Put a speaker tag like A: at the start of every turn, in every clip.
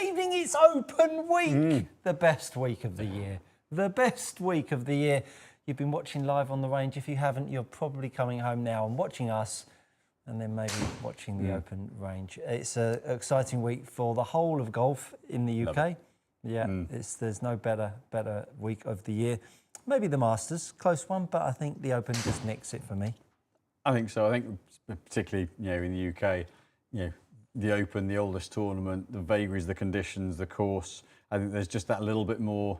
A: evening, it's Open Week. The best week of the year. The best week of the year. You've been watching live on the range. If you haven't, you're probably coming home now and watching us and then maybe watching the Open range. It's an exciting week for the whole of golf in the UK. Yeah, there's no better week of the year. Maybe the Masters, close one, but I think the Open just nicks it for me.
B: I think so. I think particularly, in the UK, the Open, the oldest tournament, the vagaries, the conditions, the course. I think there's just that little bit more.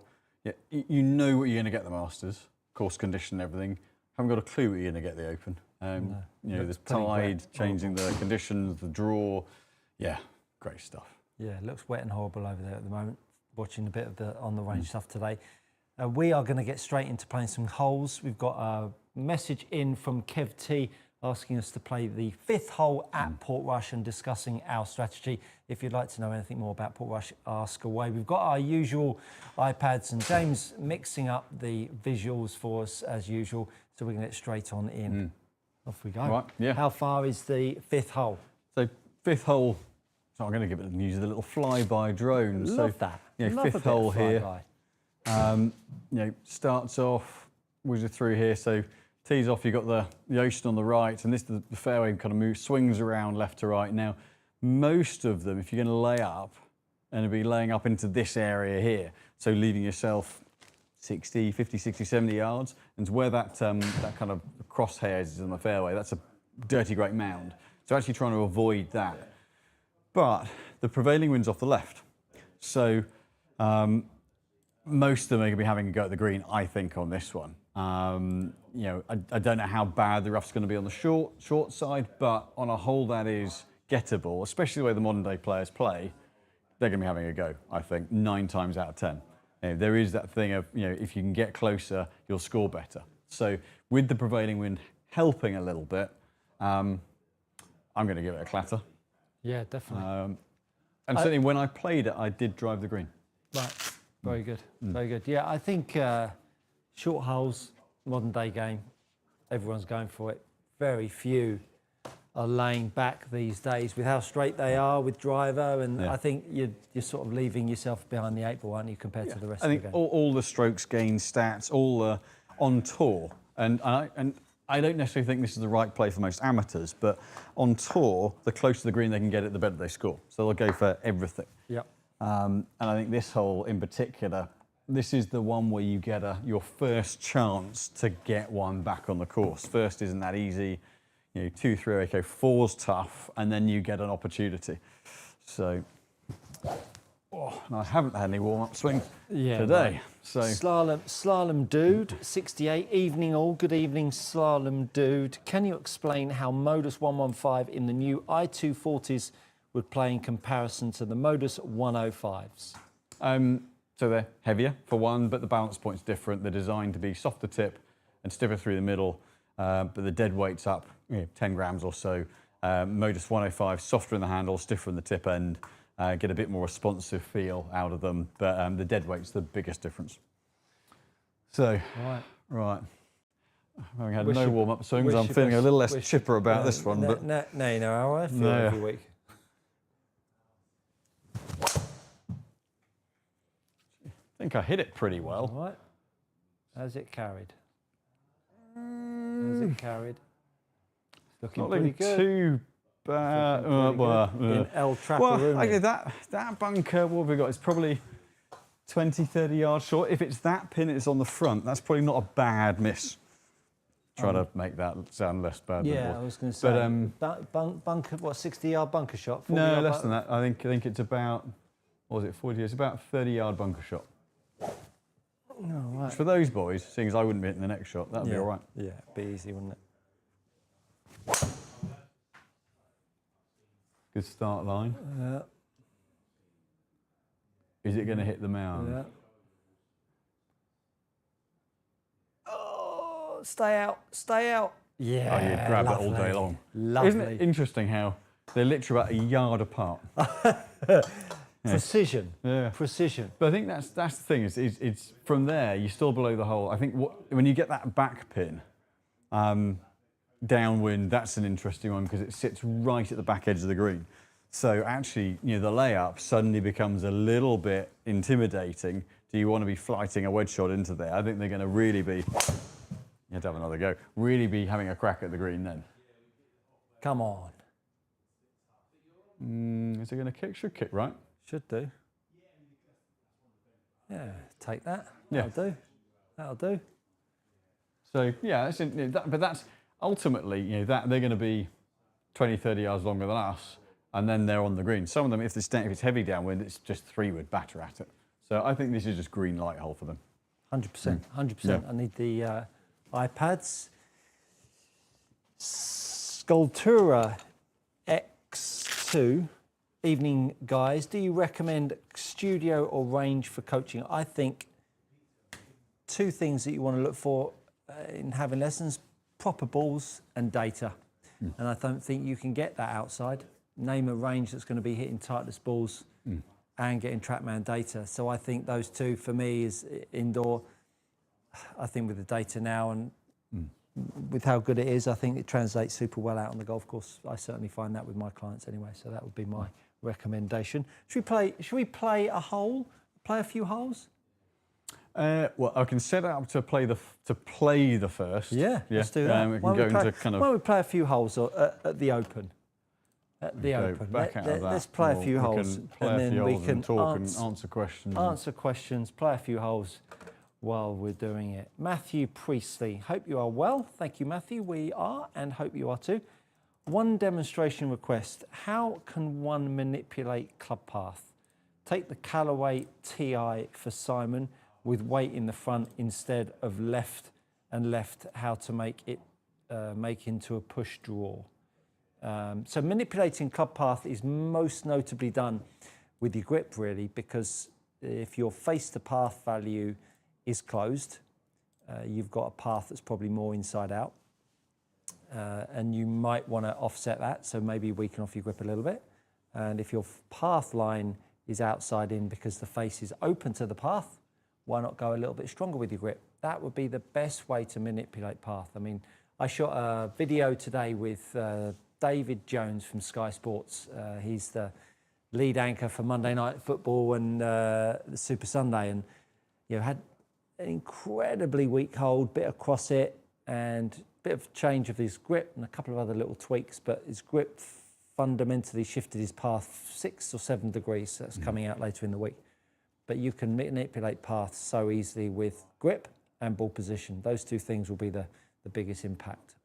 B: You know what you're going to get the Masters, course, condition, everything. Haven't got a clue what you're going to get the Open. The tide, changing the conditions, the draw. Yeah, great stuff.
A: Yeah, it looks wet and horrible over there at the moment. Watching a bit of the on the range stuff today. We are going to get straight into playing some holes. We've got a message in from Kev T asking us to play the 5th hole at Portrush and discussing our strategy. If you'd like to know anything more about Portrush, ask away. We've got our usual iPads and James mixing up the visuals for us as usual. So we're going to get straight on in. Off we go.
B: Right, yeah.
A: How far is the 5th hole?
B: So 5th hole, so I'm going to give it use a little flyby drone.
A: Love that. Love
B: 5th hole here. Starts off, whizzes through here. So tees off, you've got the ocean on the right, and the fairway kind of moves, swings around left to right. Now, most of them, if you're going to lay up, and it'll be laying up into this area here, so leaving yourself 50, 60, 70 yards, and where that kind of crosshairs is on the fairway, that's a dirty great mound. So actually trying to avoid that. But the prevailing wind's off the left. So most of them are going to be having a go at the green, I think, on this one. I don't know how bad the rough's going to be on the short side, but on a hole that is gettable, especially the way the modern day players play, they're going to be having a go, I think, 9 times out of 10. There is that thing of, if you can get closer, you'll score better. So with the prevailing wind helping a little bit, I'm going to give it a clatter.
A: Yeah, definitely.
B: And certainly when I played it, I did drive the green.
A: Right, very good, very good. Yeah, I think short holes, modern day game, everyone's going for it. Very few are laying back these days with how straight they are with driver, and I think you're sort of leaving yourself behind the 8 ball, aren't you, compared to the rest of the game?
B: I think all the strokes gain stats, all the on tour, and I don't necessarily think this is the right play for most amateurs, but on tour, the closer to the green they can get it, the better they score. So they'll go for everything.
A: Yep.
B: And I think this hole in particular, this is the one where you get your first chance to get one back on the course. First isn't that easy. 2, 3, okay, 4's tough, and then you get an opportunity. So, and I haven't had any warm-up swings today. Right. So
A: Slalom Dude, 68, evening all, good evening, Slalom Dude. Can you explain how Modus 115 in the new i240s would play in comparison to the Modus 105s?
B: So they're heavier for one, but the balance point's different. They're designed to be softer tip and stiffer through the middle, but the dead weight's up 10 grams or so. Modus 105, softer in the handle, stiffer in the tip end. Get a bit more responsive feel out of them, but the dead weight's the biggest difference. So, right. Having had no warm-up swings, I'm feeling a little less chipper about this one. But
A: no, you know how I feel every week.
B: I think I hit it pretty well.
A: All right. How's it carried? How's it carried? Looking pretty good.
B: Too bad.
A: In El Traparumi.
B: That bunker, what have we got? It's probably 20, 30 yards short. If it's that pin, it's on the front. That's probably not a bad miss. Try to make that sound less bad.
A: Yeah, I was going to say. But, bunker, what, 60-yard bunker shot?
B: No, less than that. I think it's about, what was it, 40 years? About a 30-yard bunker shot.
A: Oh, right.
B: For those boys, seeing as I wouldn't be hitting the next shot, that'd be all right.
A: Yeah, it'd be easy, wouldn't it?
B: Good start line. Is it going to hit the mound?
A: Yeah. Oh, stay out, stay out. Yeah.
B: Oh, you'd grab it all day long.
A: Lovely.
B: Isn't it interesting how they're literally about a yard apart?
A: Precision.
B: Yeah.
A: Precision.
B: But I think that's the thing. It's from there, you're still below the hole. I think when you get that back pin, downwind, that's an interesting one because it sits right at the back edge of the green. So actually, you know, the layup suddenly becomes a little bit intimidating. Do you want to be flighting a wedge shot into there? I think they're going to really be, you have to have another go, really be having a crack at the green then.
A: Come on.
B: Is it going to kick? Should kick, right?
A: Should do. Yeah, take that.
B: Yeah.
A: That'll do. That'll do.
B: So yeah, but that's ultimately, you know, that they're going to be 20, 30 yards longer than us, and then they're on the green. Some of them, if it's heavy downwind, it's just 3-wood batter at it. So I think this is just green light hole for them.
A: 100%. 100%.
B: Yeah.
A: I need the iPads. Sculptura X2. Evening, guys. Do you recommend studio or range for coaching? I think 2 things that you want to look for in having lessons: proper balls and data. And I don't think you can get that outside. Name a range that's going to be hitting Titleist balls and getting TrackMan data. So I think those 2 for me is indoor. I think with the data now and with how good it is, I think it translates super well out on the golf course. I certainly find that with my clients anyway. So that would be my recommendation. Should we play a hole? Play a few holes?
B: Well, I can set it up to play the first.
A: Yeah, let's do that.
B: We can go into kind of.
A: Why don't we play a few holes at the Open? At the Open. Let's play a few holes, and then we can
B: talk and answer questions.
A: Answer questions. Play a few holes while we're doing it. Matthew Priestley, hope you are well. Thank you, Matthew. We are, and hope you are too. One demonstration request. How can one manipulate club path? Take the Callaway TI for Simon with weight in the front instead of left and left, how to make it make into a push draw. So manipulating club path is most notably done with your grip, really, because if your face to path value is closed, you've got a path that's probably more inside out. And you might want to offset that, so maybe weaken off your grip a little bit. And if your path line is outside in because the face is open to the path, why not go a little bit stronger with your grip? That would be the best way to manipulate path. I mean, I shot a video today with David Jones from Sky Sports. He's the lead anchor for Monday Night Football and the Super Sunday, and you know, had an incredibly weak hold, bit across it, and bit of change of his grip and a couple of other little tweaks, but his grip fundamentally shifted his path 6 or 7 degrees. So that's coming out later in the week. But you can manipulate paths so easily with grip and ball position. Those 2 things will be the biggest impact.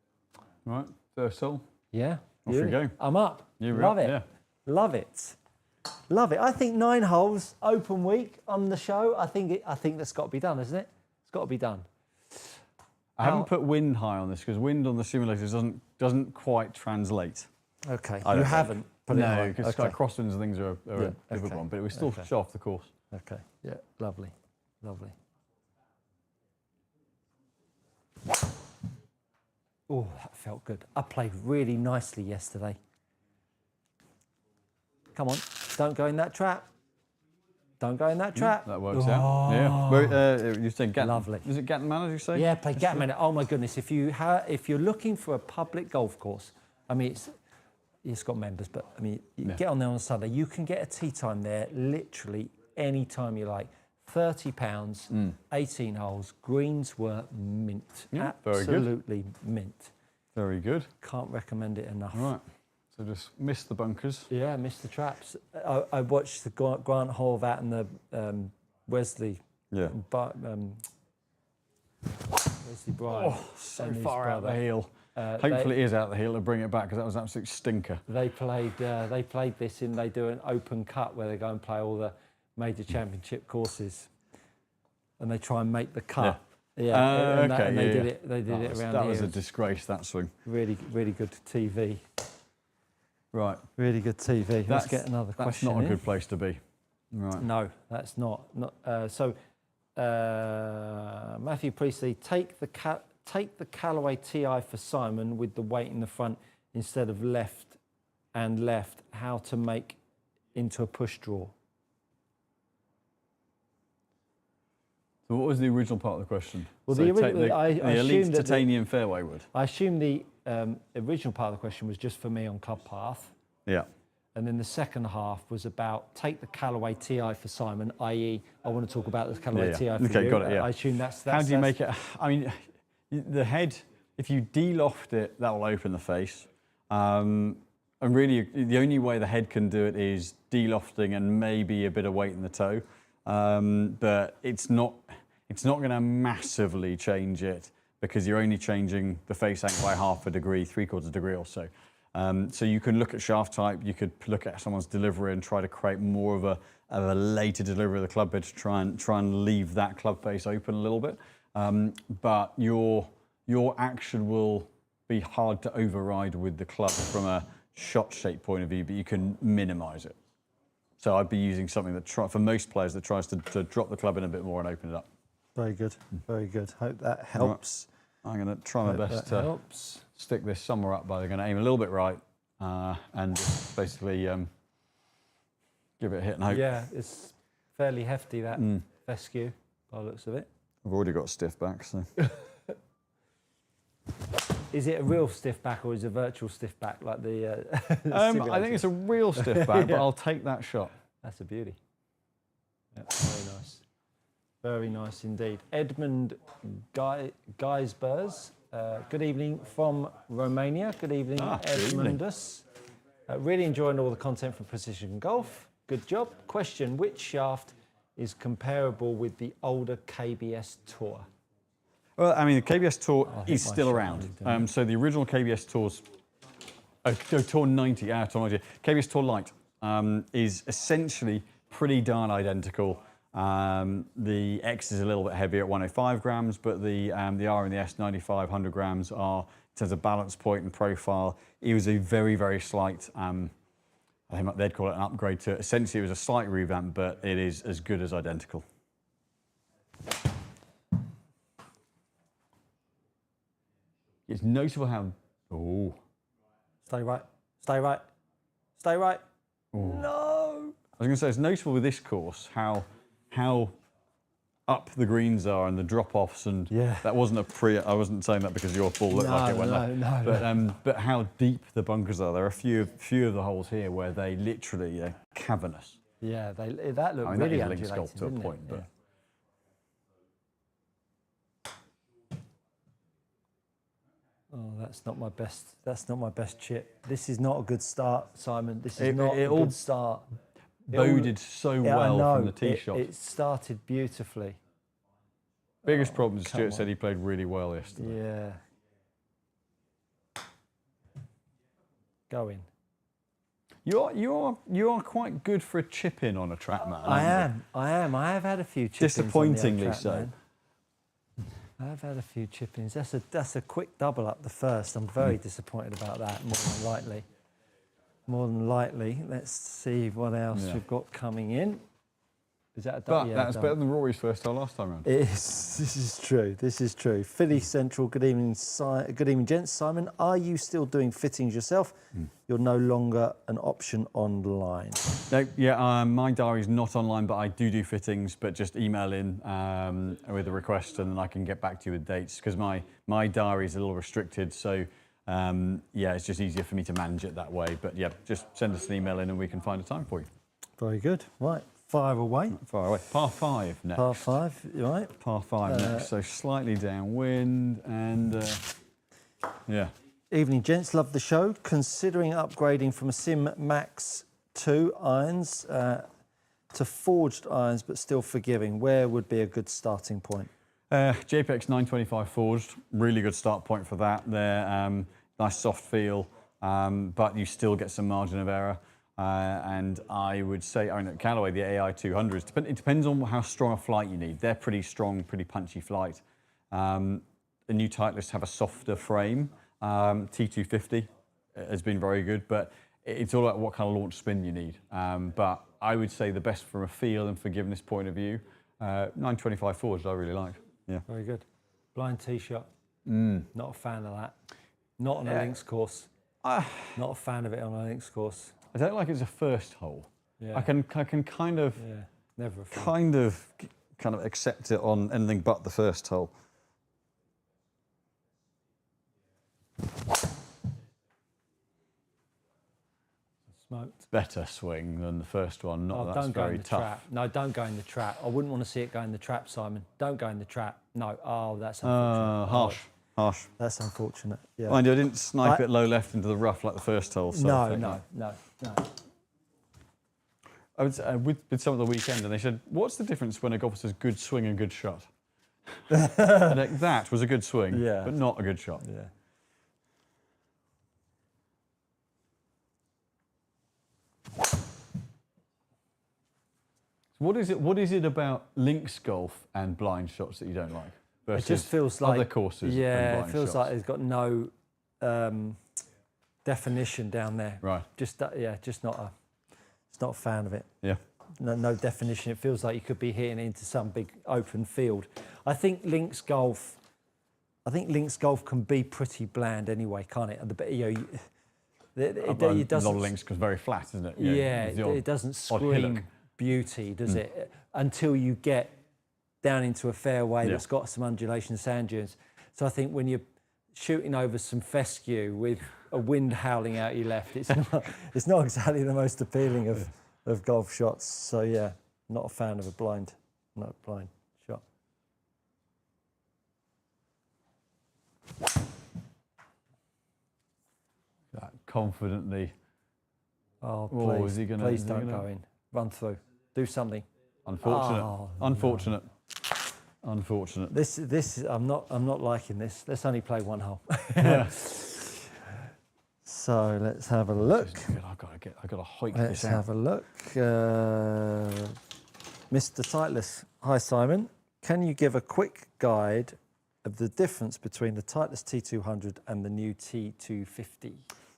B: Right, first hole.
A: Yeah.
B: Off you go.
A: I'm up.
B: You're
A: Love
B: up,
A: it.
B: yeah.
A: Love it. Love it. I think 9 holes, open week on the show. I think that's got to be done, isn't it? It's got to be done.
B: I haven't put wind high on this because wind on the simulators doesn't quite translate.
A: Okay. You haven't put it high.
B: No, because crosswinds and things are a difficult one, but it was still show off the course.
A: Okay. Yeah. Lovely. Lovely. Oh, that felt good. I played really nicely yesterday. Come on. Don't go in that trap. Don't go in that trap.
B: That works out. Yeah. Well, you said Gatton.
A: Lovely.
B: Is it Gatton Manor, you say?
A: Yeah, play Gatton Manor. Oh my goodness! If you're looking for a public golf course, I mean, it's got members, but I mean, you get on there on Sunday. You can get a tee time there literally any time you like. £30, 18 holes. Greens were mint.
B: Yeah,
A: absolutely mint.
B: Very good.
A: Can't recommend it enough.
B: Right. So just miss the bunkers.
A: Yeah, miss the traps. I watched the Grant Hall out in the Wesley.
B: Yeah.
A: Wesley Bryan.
B: Oh, so far out the heel. Hopefully it is out the heel to bring it back, because that was an absolute stinker.
A: They played this in. They do an open cut where they go and play all the major championship courses, and they try and make the cut. Yeah. And they did it. They did it around here.
B: That was a disgrace. That swing.
A: Really, really good TV.
B: Right.
A: Really good TV. Let's get another question.
B: That's not a good place to be. Right.
A: No, that's not. Matthew Priestley, take the Callaway TI for Simon with the weight in the front instead of left and left. How to make into a push draw.
B: So what was the original part of the question?
A: Well,
B: so
A: the
B: elite titanium fairway wood.
A: I assume the original part of the question was just for me on club path.
B: Yeah.
A: And then the second half was about take the Callaway TI for Simon, i.e. I want to talk about the Callaway TI for
B: okay,
A: you.
B: got it, yeah.
A: I assume that's
B: How do you make it? I mean, the head, if you de-loft it, that will open the face. And really, the only way the head can do it is de-lofting and maybe a bit of weight in the toe. But it's not going to massively change it because you're only changing the face angle by half a degree, 3/4 degree or so. So you can look at shaft type, you could look at someone's delivery and try to create more of a later delivery of the club bit to try and leave that club face open a little bit. But your action will be hard to override with the club from a shot shape point of view, but you can minimize it. So I'd be using something that, for most players, that tries to drop the club in a bit more and open it up.
A: Very good, very good. Hope that helps.
B: Right. I'm going to try my best to stick this somewhere up, but I'm going to aim a little bit right and just basically give it a hit and hope.
A: Yeah, it's fairly hefty, that fescue, by the looks of it.
B: I've already got a stiff back, so.
A: Is it a real stiff back or is it a virtual stiff back like the
B: I think it's a real stiff back, but I'll take that shot.
A: That's a beauty. Yeah, very nice. Very nice indeed. Edmund Geisbers, good evening from Romania. Good evening, Edmundus. Really enjoying all the content from Precision Golf. Good job. Question, which shaft is comparable with the older KBS Tour?
B: Well, I mean, the KBS Tour is still around. So the original KBS Tour's, Tour 90, Tour 90, KBS Tour Lite is essentially pretty darn identical. The X is a little bit heavier at 105 grams, but the R and the S, 95, 100 grams are, in terms of balance point and profile, it was a very, very slight, I think they'd call it an upgrade to it. Essentially, it was a slight revamp, but it is as good as identical. It's notable how,
A: Stay right, stay right, stay right.
B: Ooh.
A: No!
B: I was going to say, it's notable with this course how up the greens are and the drop-offs, and that wasn't I wasn't saying that because your ball looked like it went left. But how deep the bunkers are. There are a few of the holes here where they literally are cavernous.
A: Yeah, that looked really
B: that is
A: undulating,
B: linked golf to a point,
A: it?
B: but.
A: Oh, that's not my best. That's not my best chip. This is not a good start, Simon. This is not a good start.
B: Boded so well from the tee shot.
A: It started beautifully.
B: Biggest problem, Stuart said he played really well yesterday.
A: Yeah. Go in.
B: You are quite good for a chip in on a track, man.
A: I am. I have had a few chip-ins.
B: Disappointingly so.
A: Man. I've had a few chip-ins. That's a quick double up the first. I'm very disappointed about that, more than likely. More than likely. Let's see what else we've got coming in. Is that a double?
B: But that's better than Rory's first hole last time round.
A: It is. This is true. This is true. Philly Central, good evening, gents. Simon, are you still doing fittings yourself? You're no longer an option online.
B: No, yeah, my diary's not online, but I do fittings, but just email in with a request and then I can get back to you with dates, because my diary's a little restricted, so yeah, it's just easier for me to manage it that way. But yeah, just send us an email in and we can find a time for you.
A: Very good. Right. Fire away.
B: Far away. Par 5 next.
A: Par 5, right?
B: Par 5 next, so slightly downwind and yeah.
A: Evening, gents. Love the show. Considering upgrading from a Sim Max 2 irons to forged irons, but still forgiving, where would be a good starting point?
B: JPEX 925 forged, really good start point for that. They're nice soft feel, but you still get some margin of error. And I would say, I mean, at Callaway, the AI 200s, it depends on how strong a flight you need. They're pretty strong, pretty punchy flight. The new Titleist have a softer frame. T250 has been very good, but it's all about what kind of launch spin you need. But I would say the best from a feel and forgiveness point of view, 925 forged I really like. Yeah.
A: Very good. Blind tee shot. Not a fan of that. Not on a links course. Not a fan of it on a links course.
B: I don't like it as a first hole.
A: Yeah.
B: I can kind of
A: never a fan.
B: kind of accept it on anything but the first hole.
A: Smoked.
B: better swing than the first one. Not that that's
A: Don't go in
B: very
A: the
B: tough.
A: trap. No, don't go in the trap. I wouldn't want to see it go in the trap, Simon. Don't go in the trap. No. Oh, that's unfortunate.
B: Harsh.
A: That's unfortunate. Yeah.
B: Mind you, I didn't snipe it low left into the rough like the first hole. So
A: No.
B: I would say, with some of the weekend, and they said, "What's the difference when a golfer says good swing and good shot?" And like, that was a good swing, but not a good shot.
A: Yeah.
B: What is it about links golf and blind shots that you don't like?
A: It just feels like
B: other courses.
A: Yeah,
B: and
A: it
B: blind
A: feels
B: shots?
A: like it's got no definition down there.
B: Right.
A: Just not a fan of it.
B: Yeah.
A: No definition. It feels like you could be hitting into some big open field. I think links golf can be pretty bland anyway, can't it?
B: A lot of links because very flat, isn't it?
A: It doesn't scream beauty, does it? Until you get down into a fairway that's got some undulation sand dunes. So I think when you're shooting over some fescue with a wind howling out your left, it's not exactly the most appealing of golf shots. So yeah, not a fan of a blind shot.
B: That confidently.
A: Oh, please,
B: is he gonna,
A: please don't go in. Run through. Do something.
B: Unfortunate.
A: Oh,
B: Unfortunate. No. Unfortunate.
A: This I'm not liking this. Let's only play one hole.
B: Yeah.
A: So let's have a look.
B: I've got to hike
A: Let's
B: this out.
A: have a look. Mr. Titleist. Hi, Simon. Can you give a quick guide of the difference between the Titleist T200 and the new T250?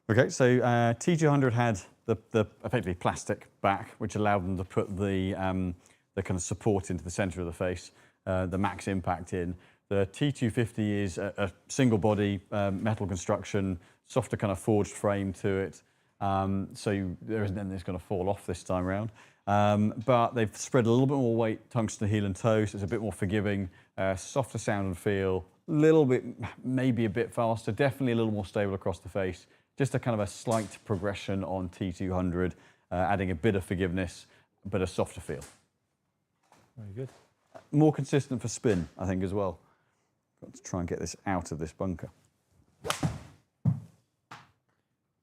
B: Okay, so T200 had the effectively plastic back, which allowed them to put the kind of support into the centre of the face, the max impact in. The T250 is a single body metal construction, softer kind of forged frame to it. So there isn't anything that's going to fall off this time around. But they've spread a little bit more weight, tungsten heel and toe, so it's a bit more forgiving, softer sound and feel, little bit, maybe a bit faster, definitely a little more stable across the face. Just a kind of a slight progression on T200, adding a bit of forgiveness, but a softer feel.
A: Very good.
B: More consistent for spin, I think, as well. Got to try and get this out of this bunker.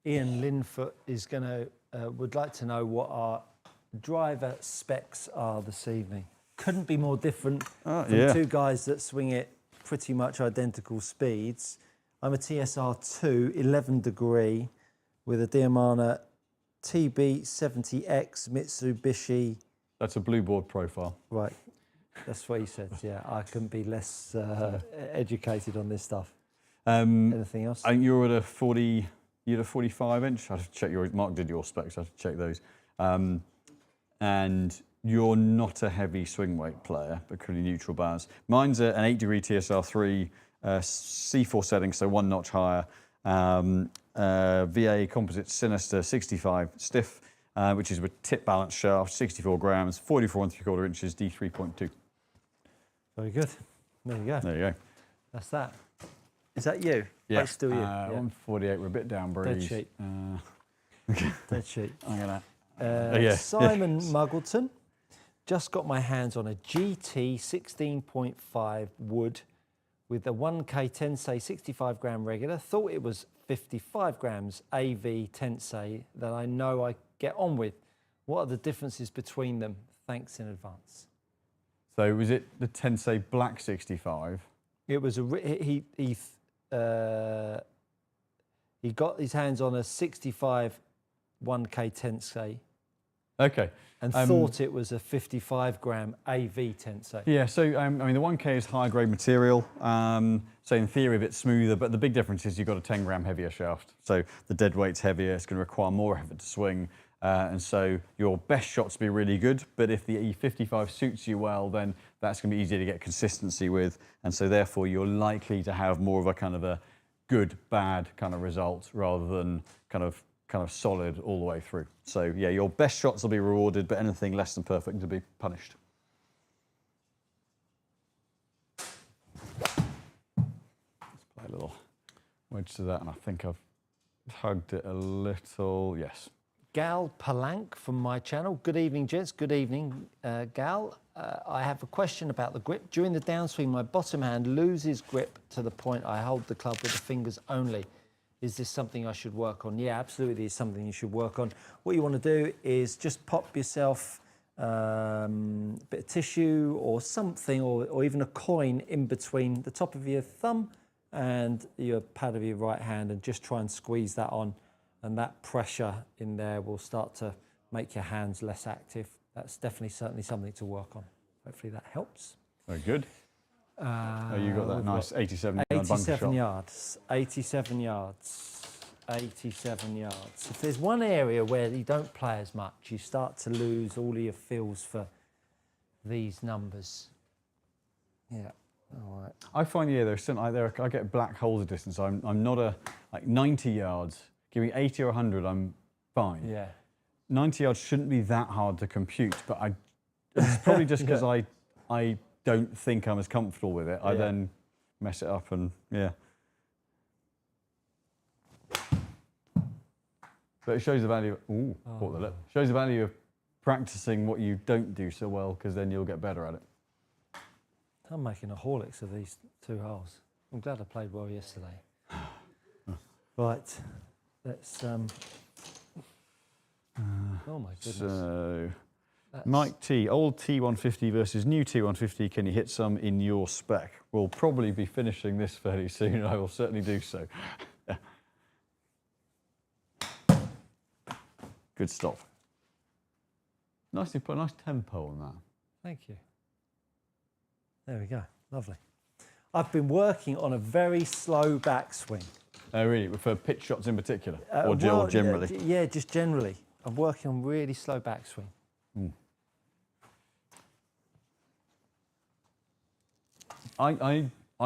A: Ian Linfoot is would like to know what our driver specs are this evening. Couldn't be more different from two guys that swing it pretty much identical speeds. I'm a TSR2 11 degree with a Diamana TB70X Mitsubishi.
B: That's a blue board profile.
A: Right, that's what he said. Yeah, I couldn't be less educated on this stuff. Anything else?
B: I think you're at a 40. You're at a 45 inch. I have to check Mark did your specs. I have to check those. And you're not a heavy swing weight player, but pretty neutral balance. Mine's an 8 degree TSR3. C4 setting, so 1 notch higher. VA Composite Sinister 65 stiff, which is with tip balance shaft, 64 grams, 44 3/4 inches, D3.2.
A: Very good. There you go.
B: There you go.
A: That's that. Is that you?
B: Yeah.
A: That's still you.
B: 148. We're a bit down breeze.
A: Dead sheet. Dead sheet.
B: I'm gonna.
A: Simon Muggleton. Just got my hands on a GT 16.5 wood with a 1K Tensei 65 gram regular. Thought it was 55 grams AV Tensei that I know I get on with. What are the differences between them? Thanks in advance.
B: So was it the Tensei Black 65?
A: It was he got his hands on a 65 1K Tensei.
B: Okay.
A: And thought it was a 55 gram AV Tensei.
B: Yeah, so I mean the 1K is higher grade material, so in theory a bit smoother, but the big difference is you've got a 10 gram heavier shaft. So the dead weight's heavier, it's going to require more effort to swing, and so your best shots will be really good, but if the E55 suits you well, then that's going to be easier to get consistency with, and so therefore you're likely to have more of a kind of a good, bad kind of result rather than kind of solid all the way through. So yeah, your best shots will be rewarded, but anything less than perfect will be punished. Let's play a little wedge to that, and I think I've hugged it a little, yes.
A: Gal Palank from my channel. Good evening, gents. Good evening, Gal. I have a question about the grip. During the downswing, my bottom hand loses grip to the point I hold the club with the fingers only. Is this something I should work on? Yeah, absolutely, it's something you should work on. What you want to do is just pop yourself a bit of tissue or something, or even a coin in between the top of your thumb and your pad of your right hand, and just try and squeeze that on, and that pressure in there will start to make your hands less active. That's certainly something to work on. Hopefully that helps.
B: Very good. You got that nice 87 yard bunker shot.
A: 87 yards, 87 yards, 87 yards. If there's one area where you don't play as much, you start to lose all of your feels for these numbers. Yeah, all right.
B: I find, yeah, there's some, I get black holes of distance. I'm not like 90 yards. Give me 80 or 100, I'm fine.
A: Yeah.
B: 90 yards shouldn't be that hard to compute, but it's probably just because I don't think I'm as comfortable with it. I then mess it up, and yeah. But it shows the value. Caught the lip. Shows the value of practicing what you don't do so well, because then you'll get better at it.
A: I'm making a Horlicks of these 2 holes. I'm glad I played well yesterday. Right, let's. Oh my goodness.
B: So, Mike T, old T150 versus new T150. Can you hit some in your spec? We'll probably be finishing this fairly soon. I will certainly do so. Good stop. Nicely put, nice tempo on that.
A: Thank you. There we go. Lovely. I've been working on a very slow backswing.
B: Really? For pitch shots in particular? Or generally?
A: Yeah, just generally. I'm working on really slow backswing.
B: I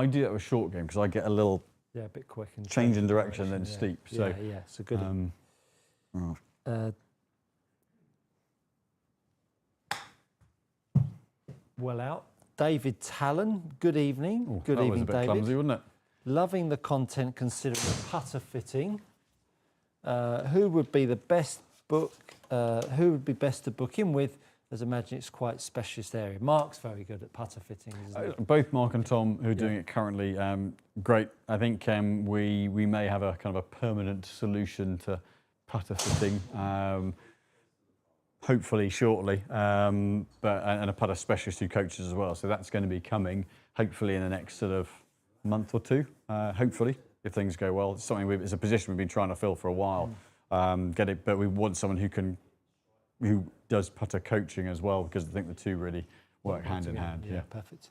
B: do that with short game because I get a little
A: a bit quick and
B: change in direction then steep. So
A: yeah, it's a good. Well out, David Talon. Good evening.
B: Ooh,
A: good evening,
B: was a bit
A: David.
B: Clumsy, wasn't it?
A: Loving the content considering putter fitting. Who would be the best book? Who would be best to book in with? As I imagine it's quite a specialist area. Mark's very good at putter fitting, isn't he?
B: Both Mark and Tom, who are doing it currently, great. I think we may have a kind of a permanent solution to putter fitting, hopefully shortly, and a putter specialist who coaches as well. So that's going to be coming hopefully in the next sort of month or two, hopefully, if things go well. It's something it's a position we've been trying to fill for a while. But we want someone who does putter coaching as well, because I think the two really work hand in hand.
A: Yeah, perfect.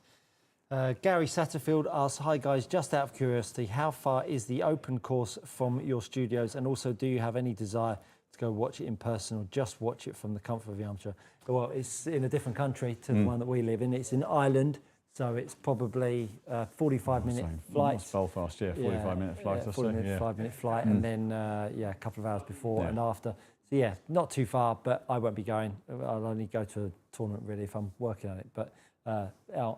A: Gary Satterfield asks, hi guys, just out of curiosity, how far is the open course from your studios? And also, do you have any desire to go watch it in person or just watch it from the comfort of your armchair? Well, it's in a different country to the one that we live in. It's in Ireland, so it's probably a 45-minute flight.
B: That's Belfast, 45-minute flight or so.
A: 45-minute flight, and then, a couple of hours before and after. So, yeah, not too far, but I won't be going. I'll only go to a tournament, really, if I'm working on it. But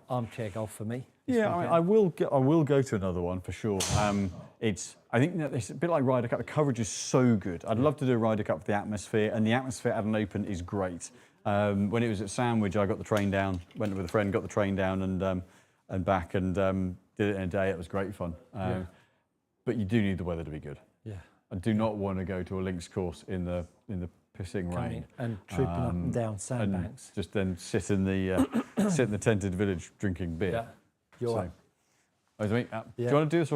A: armchair golf for me.
B: Yeah, I will go to another one for sure. I think that it's a bit like Ryder Cup. The coverage is so good. I'd love to do a Ryder Cup for the atmosphere, and the atmosphere at an Open is great. When it was at Sandwich, I got the train down, went with a friend, got the train down and back, and did it in a day. It was great fun. But you do need the weather to be good.
A: Yeah.
B: I do not want to go to a links course in the pissing rain
A: and trooping up and down sandbanks.
B: And just then sit in the tented village drinking beer.
A: Yeah, you're right.
B: Do you want to do this?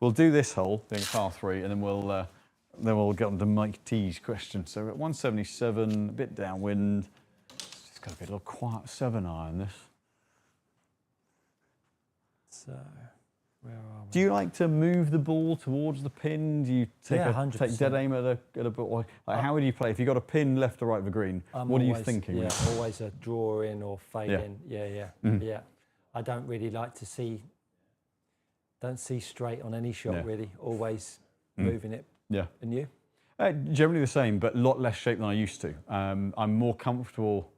B: We'll do this hole, being par 3, and then we'll get on to Mike T's question. So we're at 177, a bit downwind. It's got to be a little quiet 7-iron this.
A: So, where are we?
B: Do you like to move the ball towards the pin? Do you take dead aim at a ball? Like, how would you play if you got a pin left or right of the green? What are you thinking?
A: Yeah, always a draw in or fade in. Yeah. I don't really like to see straight on any shot really. Always moving it. Yeah. And you?
B: Generally the same, but a lot less shape than I used to. I'm more comfortable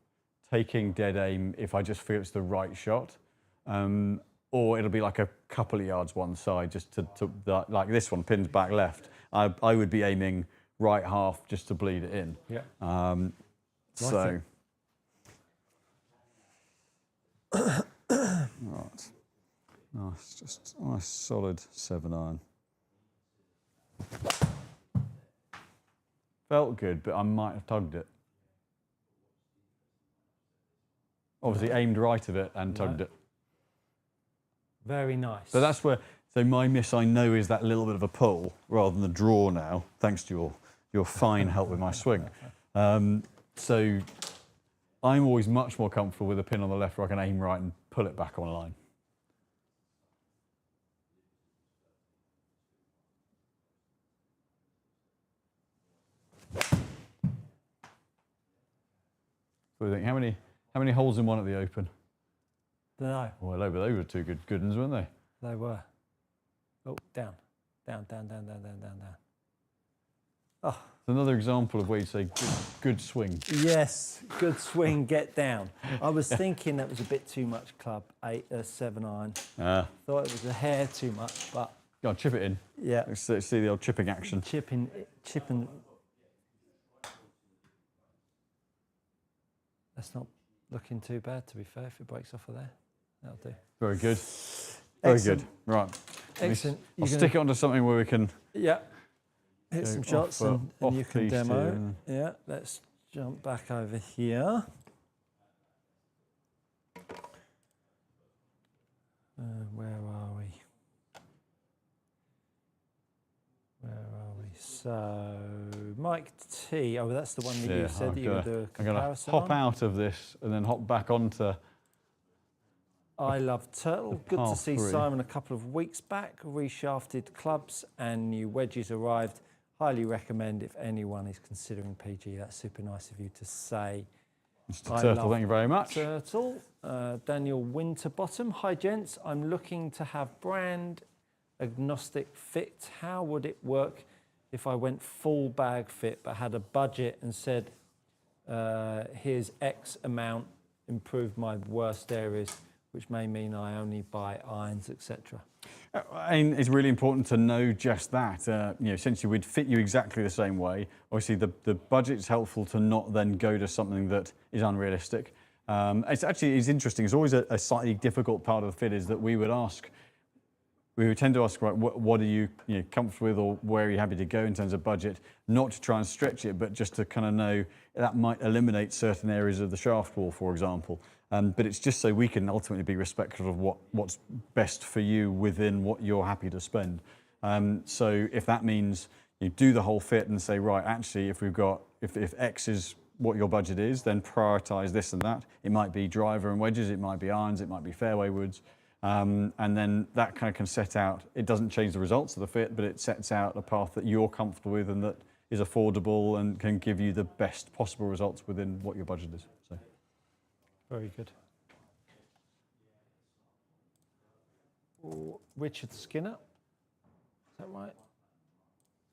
B: taking dead aim if I just feel it's the right shot. Or it'll be like a couple of yards one side, just to like this one, pins back left. I would be aiming right half just to bleed it in.
A: Yeah.
B: So, right. Nice, just a nice solid 7-iron. Felt good, but I might have tugged it. Obviously aimed right at it and tugged it.
A: Very nice.
B: So that's where, so my miss I know is that little bit of a pull rather than the draw now, thanks to your fine help with my swing. So I'm always much more comfortable with a pin on the left where I can aim right and pull it back on line. What do you think? How many holes in one at the Open?
A: Don't know.
B: Well, they were two good ones, weren't they?
A: They were. Oh, down, down, down, down, down, down, down, down. Oh.
B: It's another example of where you say good swing.
A: Yes, good swing, get down. I was thinking that was a bit too much club, 7-iron. Thought it was a hair too much, but...
B: Go on, chip it in.
A: Yeah.
B: Let's see the old chipping action.
A: Chipping. That's not looking too bad, to be fair, if it breaks off of there. That'll do.
B: Very good. Very
A: Excellent.
B: good. Right.
A: Excellent.
B: I'll stick it onto something where we can...
A: Yeah. Hit some shots and you can demo.
B: Here.
A: Yeah, let's jump back over here. Where are we? Where are we? So, Mike T. Oh, that's the one that you said that you would do a comparison.
B: I'm going to hop out of this and then hop back onto...
A: I Love Turtle. Good to see Simon a couple of weeks back. Reshafted clubs and new wedges arrived. Highly recommend if anyone is considering PG. That's super nice of you to say.
B: Mr. Turtle, thank you very much.
A: Turtle. Daniel Winterbottom. Hi, gents. I'm looking to have brand agnostic fit. How would it work if I went full bag fit but had a budget and said, here's X amount, improve my worst areas, which may mean I only buy irons, etc.
B: And it's really important to know just that. Essentially, we'd fit you exactly the same way. Obviously, the budget's helpful to not then go to something that is unrealistic. It's interesting. It's always a slightly difficult part of the fit is that we would tend to ask, right, what are you comfortable with, or where are you happy to go in terms of budget? Not to try and stretch it, but just to kind of know that might eliminate certain areas of the shaft wall, for example. But it's just so we can ultimately be respectful of what's best for you within what you're happy to spend. So if that means you do the whole fit and say, right, actually, if X is what your budget is, then prioritise this and that. It might be driver and wedges, it might be irons, it might be fairway woods. And then that kind of can set out, it doesn't change the results of the fit, but it sets out a path that you're comfortable with and that is affordable and can give you the best possible results within what your budget is. So.
A: Very good. Richard Skinner, is that right?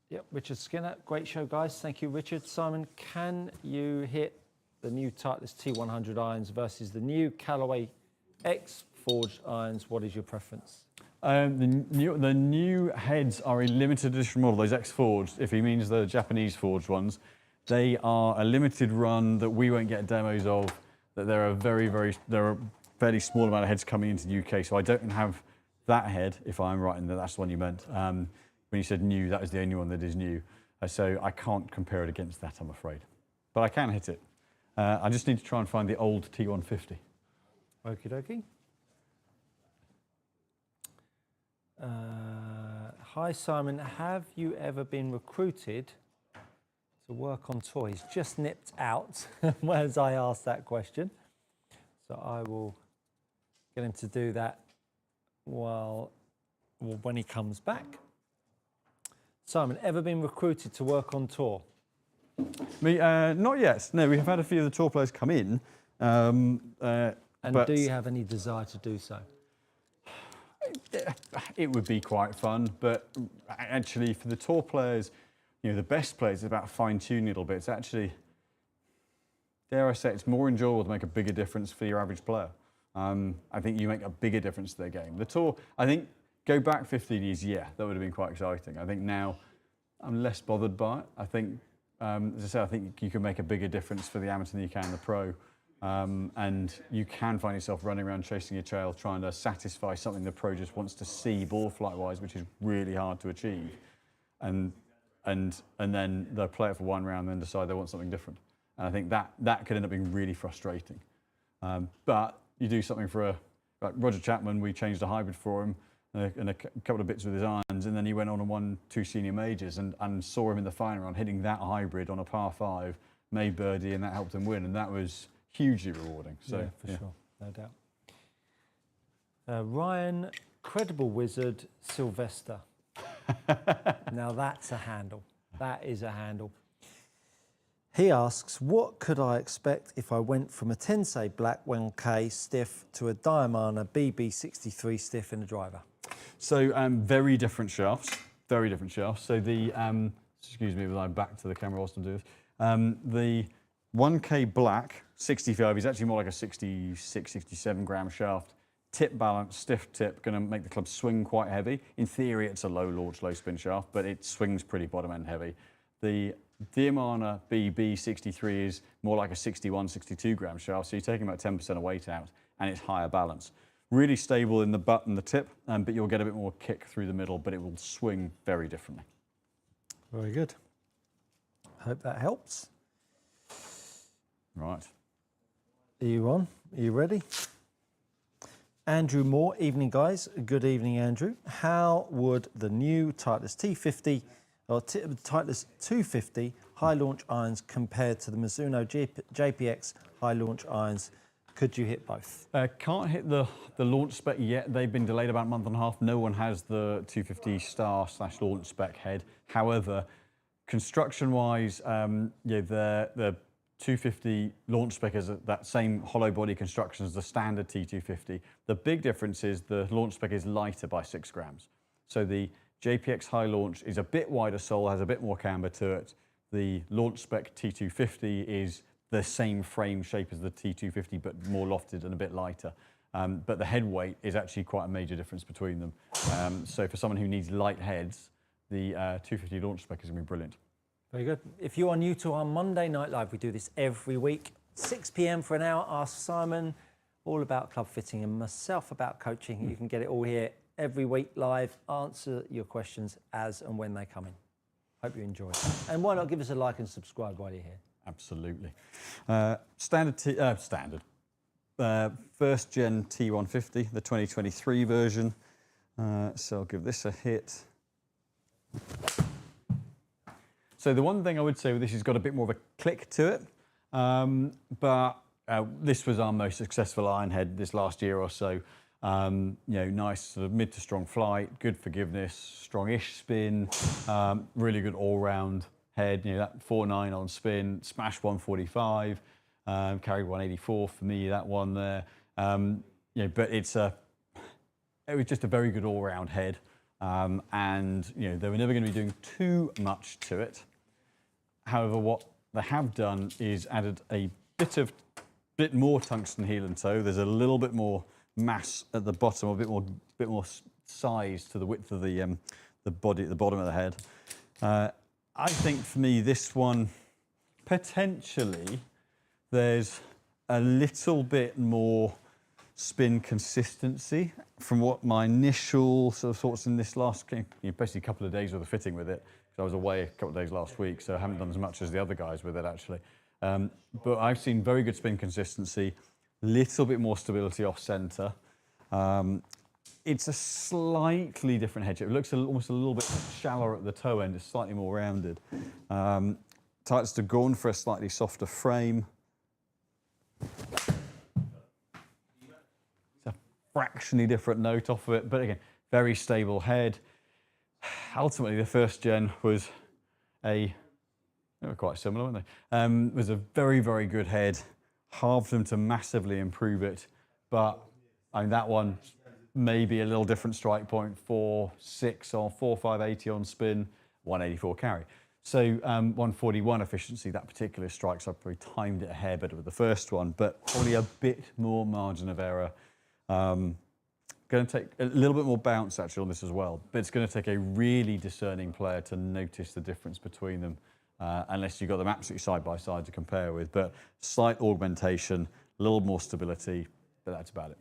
A: Yep, Richard Skinner. Great show, guys. Thank you, Richard. Simon, can you hit the new Titleist T100 irons versus the new Callaway X forged irons? What is your preference?
B: The new heads are a limited edition model, those X forged, if he means the Japanese forged ones. They are a limited run that we won't get demos of, that there are there are a fairly small amount of heads coming into the UK, so I don't have that head, if I'm right in that that's the one you meant. When you said new, that is the only one that is new. So I can't compare it against that, I'm afraid. But I can hit it. I just need to try and find the old T150.
A: Okie dokie. Hi Simon, have you ever been recruited to work on toys? Just nipped out as I asked that question. So I will get him to do that when he comes back. Simon, ever been recruited to work on tour?
B: Me, not yet. No, we have had a few of the tour players come in.
A: And do you have any desire to do so?
B: It would be quite fun, but actually for the tour players, the best players, it's about fine-tuning a little bit. It's actually, dare I say, it's more enjoyable to make a bigger difference for your average player. I think you make a bigger difference to their game. The tour, I think, go back 15 years, yeah, that would have been quite exciting. I think now, I'm less bothered by it. I think, as I say, I think you can make a bigger difference for the amateur than you can the pro. And you can find yourself running around chasing your tail, trying to satisfy something the pro just wants to see ball flight wise, which is really hard to achieve. And then they'll play it for one round, and then decide they want something different. And I think that could end up being really frustrating. But you do something for like Roger Chapman, we changed a hybrid for him and a couple of bits with his irons, and then he went on and won 2 senior majors, and saw him in the final round hitting that hybrid on a par 5, made birdie, and that helped him win, and that was hugely rewarding. So,
A: yeah, for sure, no doubt. Ryan, Credible Wizard, Sylvester. Now that's a handle. That is a handle. He asks, what could I expect if I went from a Tensei Black 1K stiff to a Diamana BB63 stiff in a driver?
B: So very different shafts, very different shafts. So the, excuse me if I'm back to the camera whilst I'm doing this. The 1K Black 65 is actually more like a 66, 67 gram shaft. Tip balance, stiff tip, going to make the club swing quite heavy. In theory, it's a low launch, low spin shaft, but it swings pretty bottom end heavy. The Diamana BB63 is more like a 61, 62 gram shaft, so you're taking about 10% of weight out, and it's higher balance. Really stable in the butt and the tip, but you'll get a bit more kick through the middle, but it will swing very differently.
A: Very good. Hope that helps.
B: Right.
A: Are you on? Are you ready? Andrew Moore, evening guys. Good evening, Andrew. How would the new Titleist T50 or Titleist 250 high launch irons compared to the Mizuno JPX high launch irons? Could you hit both?
B: Can't hit the launch spec yet. They've been delayed about a month and a half. No one has the 250 star / launch spec head. However, construction-wise, yeah, the 250 launch spec is that same hollow body construction as the standard T250. The big difference is the launch spec is lighter by 6 grams. So the JPX high launch is a bit wider sole, has a bit more camber to it. The launch spec T250 is the same frame shape as the T250, but more lofted and a bit lighter. But the head weight is actually quite a major difference between them. So for someone who needs light heads, the 250 launch spec is going to be brilliant.
A: Very good. If you are new to our Monday Night Live, we do this every week, 6 p.m. for an hour. Ask Simon, all about club fitting, and myself about coaching. You can get it all here every week live. Answer your questions as and when they come in. Hope you enjoy it. And why not give us a like and subscribe while you're here?
B: Absolutely. Standard first gen T150, the 2023 version. So I'll give this a hit. So the one thing I would say with this has got a bit more of a click to it, but this was our most successful iron head this last year or so. You know, nice sort of mid to strong flight, good forgiveness, strong-ish spin, really good all-round head. You know, that 4.9 on spin, smash 145, carried 184 for me. That one there. You know, but it was just a very good all-round head, and you know they were never going to be doing too much to it. However, what they have done is added a bit more tungsten heel and toe. There's a little bit more mass at the bottom, a bit more size to the width of the body at the bottom of the head. I think for me, this one potentially there's a little bit more spin consistency from what my initial sort of thoughts in this last, basically a couple of days worth of fitting with it. I was away a couple of days last week, so I haven't done as much as the other guys with it actually. But I've seen very good spin consistency, little bit more stability off centre. It's a slightly different head shape. It looks almost a little bit shallower at the toe end. It's slightly more rounded. Titleist have gone for a slightly softer frame. It's a fractionally different note off of it, but again, very stable head. Ultimately, the first gen was they were quite similar, weren't they? Was a very, very good head. Halved them to massively improve it, but I mean that one maybe a little different strike point, 4.6 or 4.580 on spin, 184 carry. So 141 efficiency, that particular strike, so I probably timed it a hair better with the first one, but probably a bit more margin of error going to take a little bit more bounce actually on this as well, but it's going to take a really discerning player to notice the difference between them, unless you've got them absolutely side by side to compare with. But slight augmentation, a little more stability, but that's about it.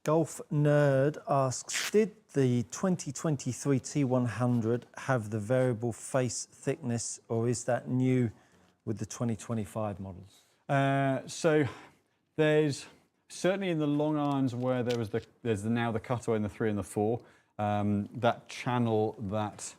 A: Golf Nerd asks, did the 2023 T100 have the variable face thickness, or is that new with the 2025 models?
B: So there's certainly in the long irons where there's now the cutaway in the 3 and the 4, that channel that,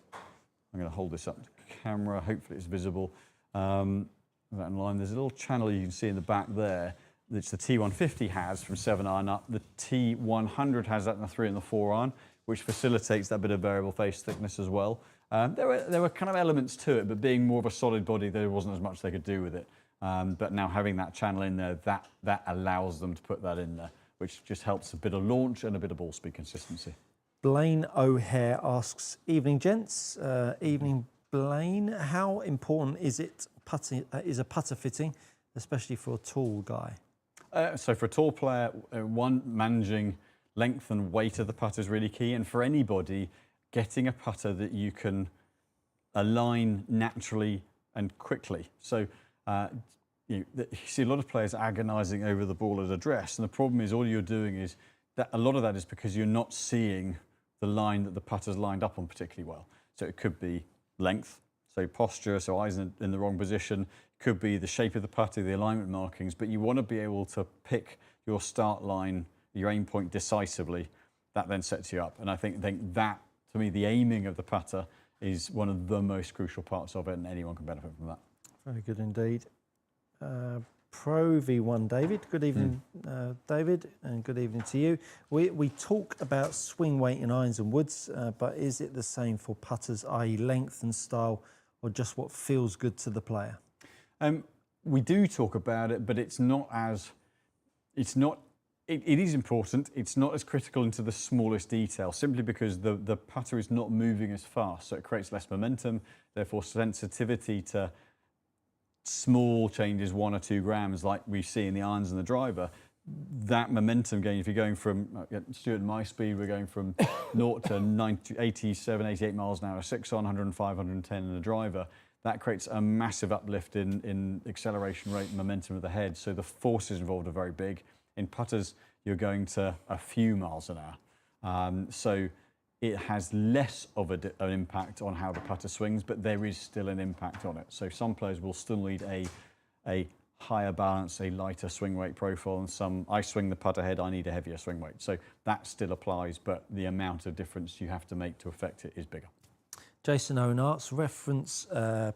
B: I'm going to hold this up to camera, hopefully it's visible, that in line, there's a little channel you can see in the back there, which the T150 has from 7 iron up. The T100 has that in the 3 and the 4 iron, which facilitates that bit of variable face thickness as well. There were kind of elements to it, but being more of a solid body, there wasn't as much they could do with it. But now having that channel in there, that allows them to put that in there, which just helps a bit of launch and a bit of ball speed consistency.
A: Blaine O'Hare asks, evening gents, evening Blaine, how important is a putter fitting, especially for a tall guy?
B: So for a tall player, managing length and weight of the putter is really key. And for anybody, getting a putter that you can align naturally and quickly. So you see a lot of players agonising over the ball at address. And the problem is all you're doing is that a lot of that is because you're not seeing the line that the putter's lined up on particularly well. So it could be length, so posture, so eyes in the wrong position. Could be the shape of the putter, the alignment markings, but you want to be able to pick your start line, your aim point decisively. That then sets you up. And I think that, to me, the aiming of the putter is one of the most crucial parts of it, and anyone can benefit from that.
A: Very good indeed. Pro V1 David, good evening, David, and good evening to you. We talk about swing weight in irons and woods, but is it the same for putters, i.e. length and style, or just what feels good to the player?
B: We do talk about it, but it is important. It's not as critical into the smallest detail, simply because the putter is not moving as fast, so it creates less momentum, therefore sensitivity to small changes, 1 or 2 grams, like we see in the irons and the driver. That momentum gain, if you're going from, Stuart and my speed, we're going from 0 to 87, 88 miles an hour, 6 on, 105, 110 in the driver. That creates a massive uplift in acceleration rate and momentum of the head. So the forces involved are very big. In putters, you're going to a few miles an hour. So it has less of an impact on how the putter swings, but there is still an impact on it. So some players will still need a higher balance, a lighter swing weight profile, and some, I swing the putter head, I need a heavier swing weight. So that still applies, but the amount of difference you have to make to affect it is bigger.
A: Jason Owen asks, reference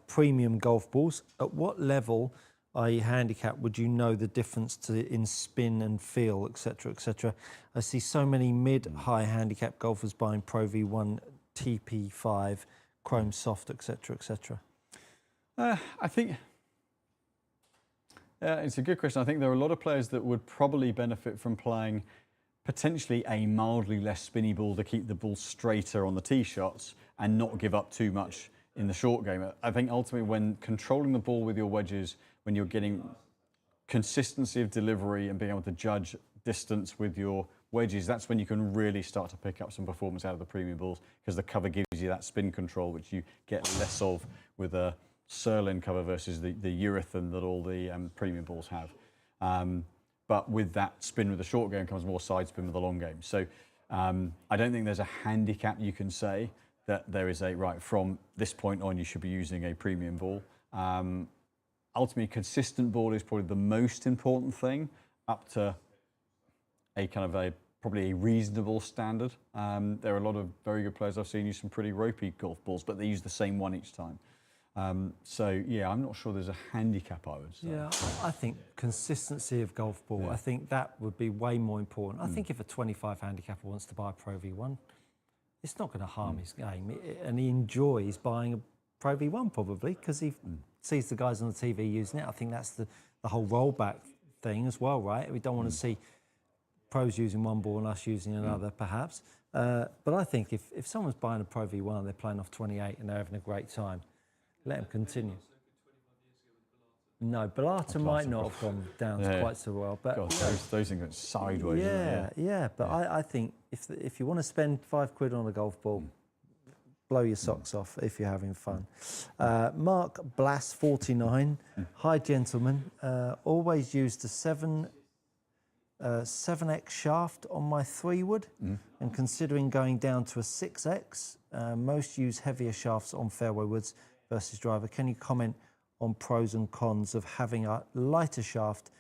A: premium golf balls. At what level, i.e. handicap, would you know the difference in spin and feel, etc., etc.? I see so many mid-high handicap golfers buying Pro V1, TP5, Chrome Soft, etc., etc.
B: I think it's a good question. I think there are a lot of players that would probably benefit from playing potentially a mildly less spinny ball to keep the ball straighter on the tee shots and not give up too much in the short game. I think ultimately when controlling the ball with your wedges, when you're getting consistency of delivery and being able to judge distance with your wedges, that's when you can really start to pick up some performance out of the premium balls, because the cover gives you that spin control, which you get less of with a Surlyn cover versus the urethane that all the premium balls have. But with that spin with the short game comes more side spin with the long game. So I don't think there's a handicap you can say that there is right, from this point on you should be using a premium ball. Ultimately, consistent ball is probably the most important thing, up to a kind of probably a reasonable standard. There are a lot of very good players I've seen use some pretty ropey golf balls, but they use the same one each time. So yeah, I'm not sure there's a handicap, I would say.
A: Yeah, I think consistency of golf ball, I think that would be way more important. I think if a 25 handicapper wants to buy a Pro V1, it's not going to harm his game, and he enjoys buying a Pro V1 probably because he sees the guys on the TV using it. I think that's the whole rollback thing as well, right? We don't want to see pros using one ball and us using another, perhaps. But I think if someone's buying a Pro V1, they're playing off 28 and they're having a great time, let them continue. No, Belata might not have gone down quite so well, but
B: God, those things went sideways.
A: yeah. But I think if you want to spend £5 on a golf ball, blow your socks off if you're having fun. Mark Blass, 49. Hi, gentlemen. Always used a 7x shaft on my 3-wood, and considering going down to a 6x. Most use heavier shafts on fairway woods versus driver. Can you comment on pros and cons of having a lighter shaft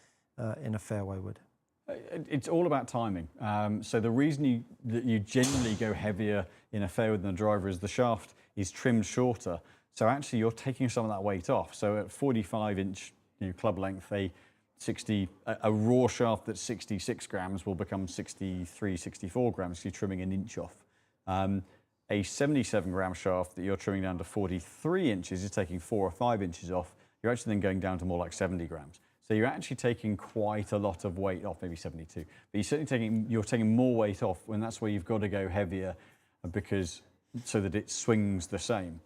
A: in a fairway wood?
B: It's all about timing. So the reason that you generally go heavier in a fairway than a driver is the shaft is trimmed shorter. So actually you're taking some of that weight off. So at 45-inch club length, a raw shaft that's 66 grams will become 63, 64 grams. So you're trimming an inch off. A 77-gram shaft that you're trimming down to 43 inches is taking 4 or 5 inches off. You're actually then going down to more like 70 grams. So you're actually taking quite a lot of weight off, maybe 72. But you're certainly taking more weight off, when that's where you've got to go heavier, because so that it swings the same.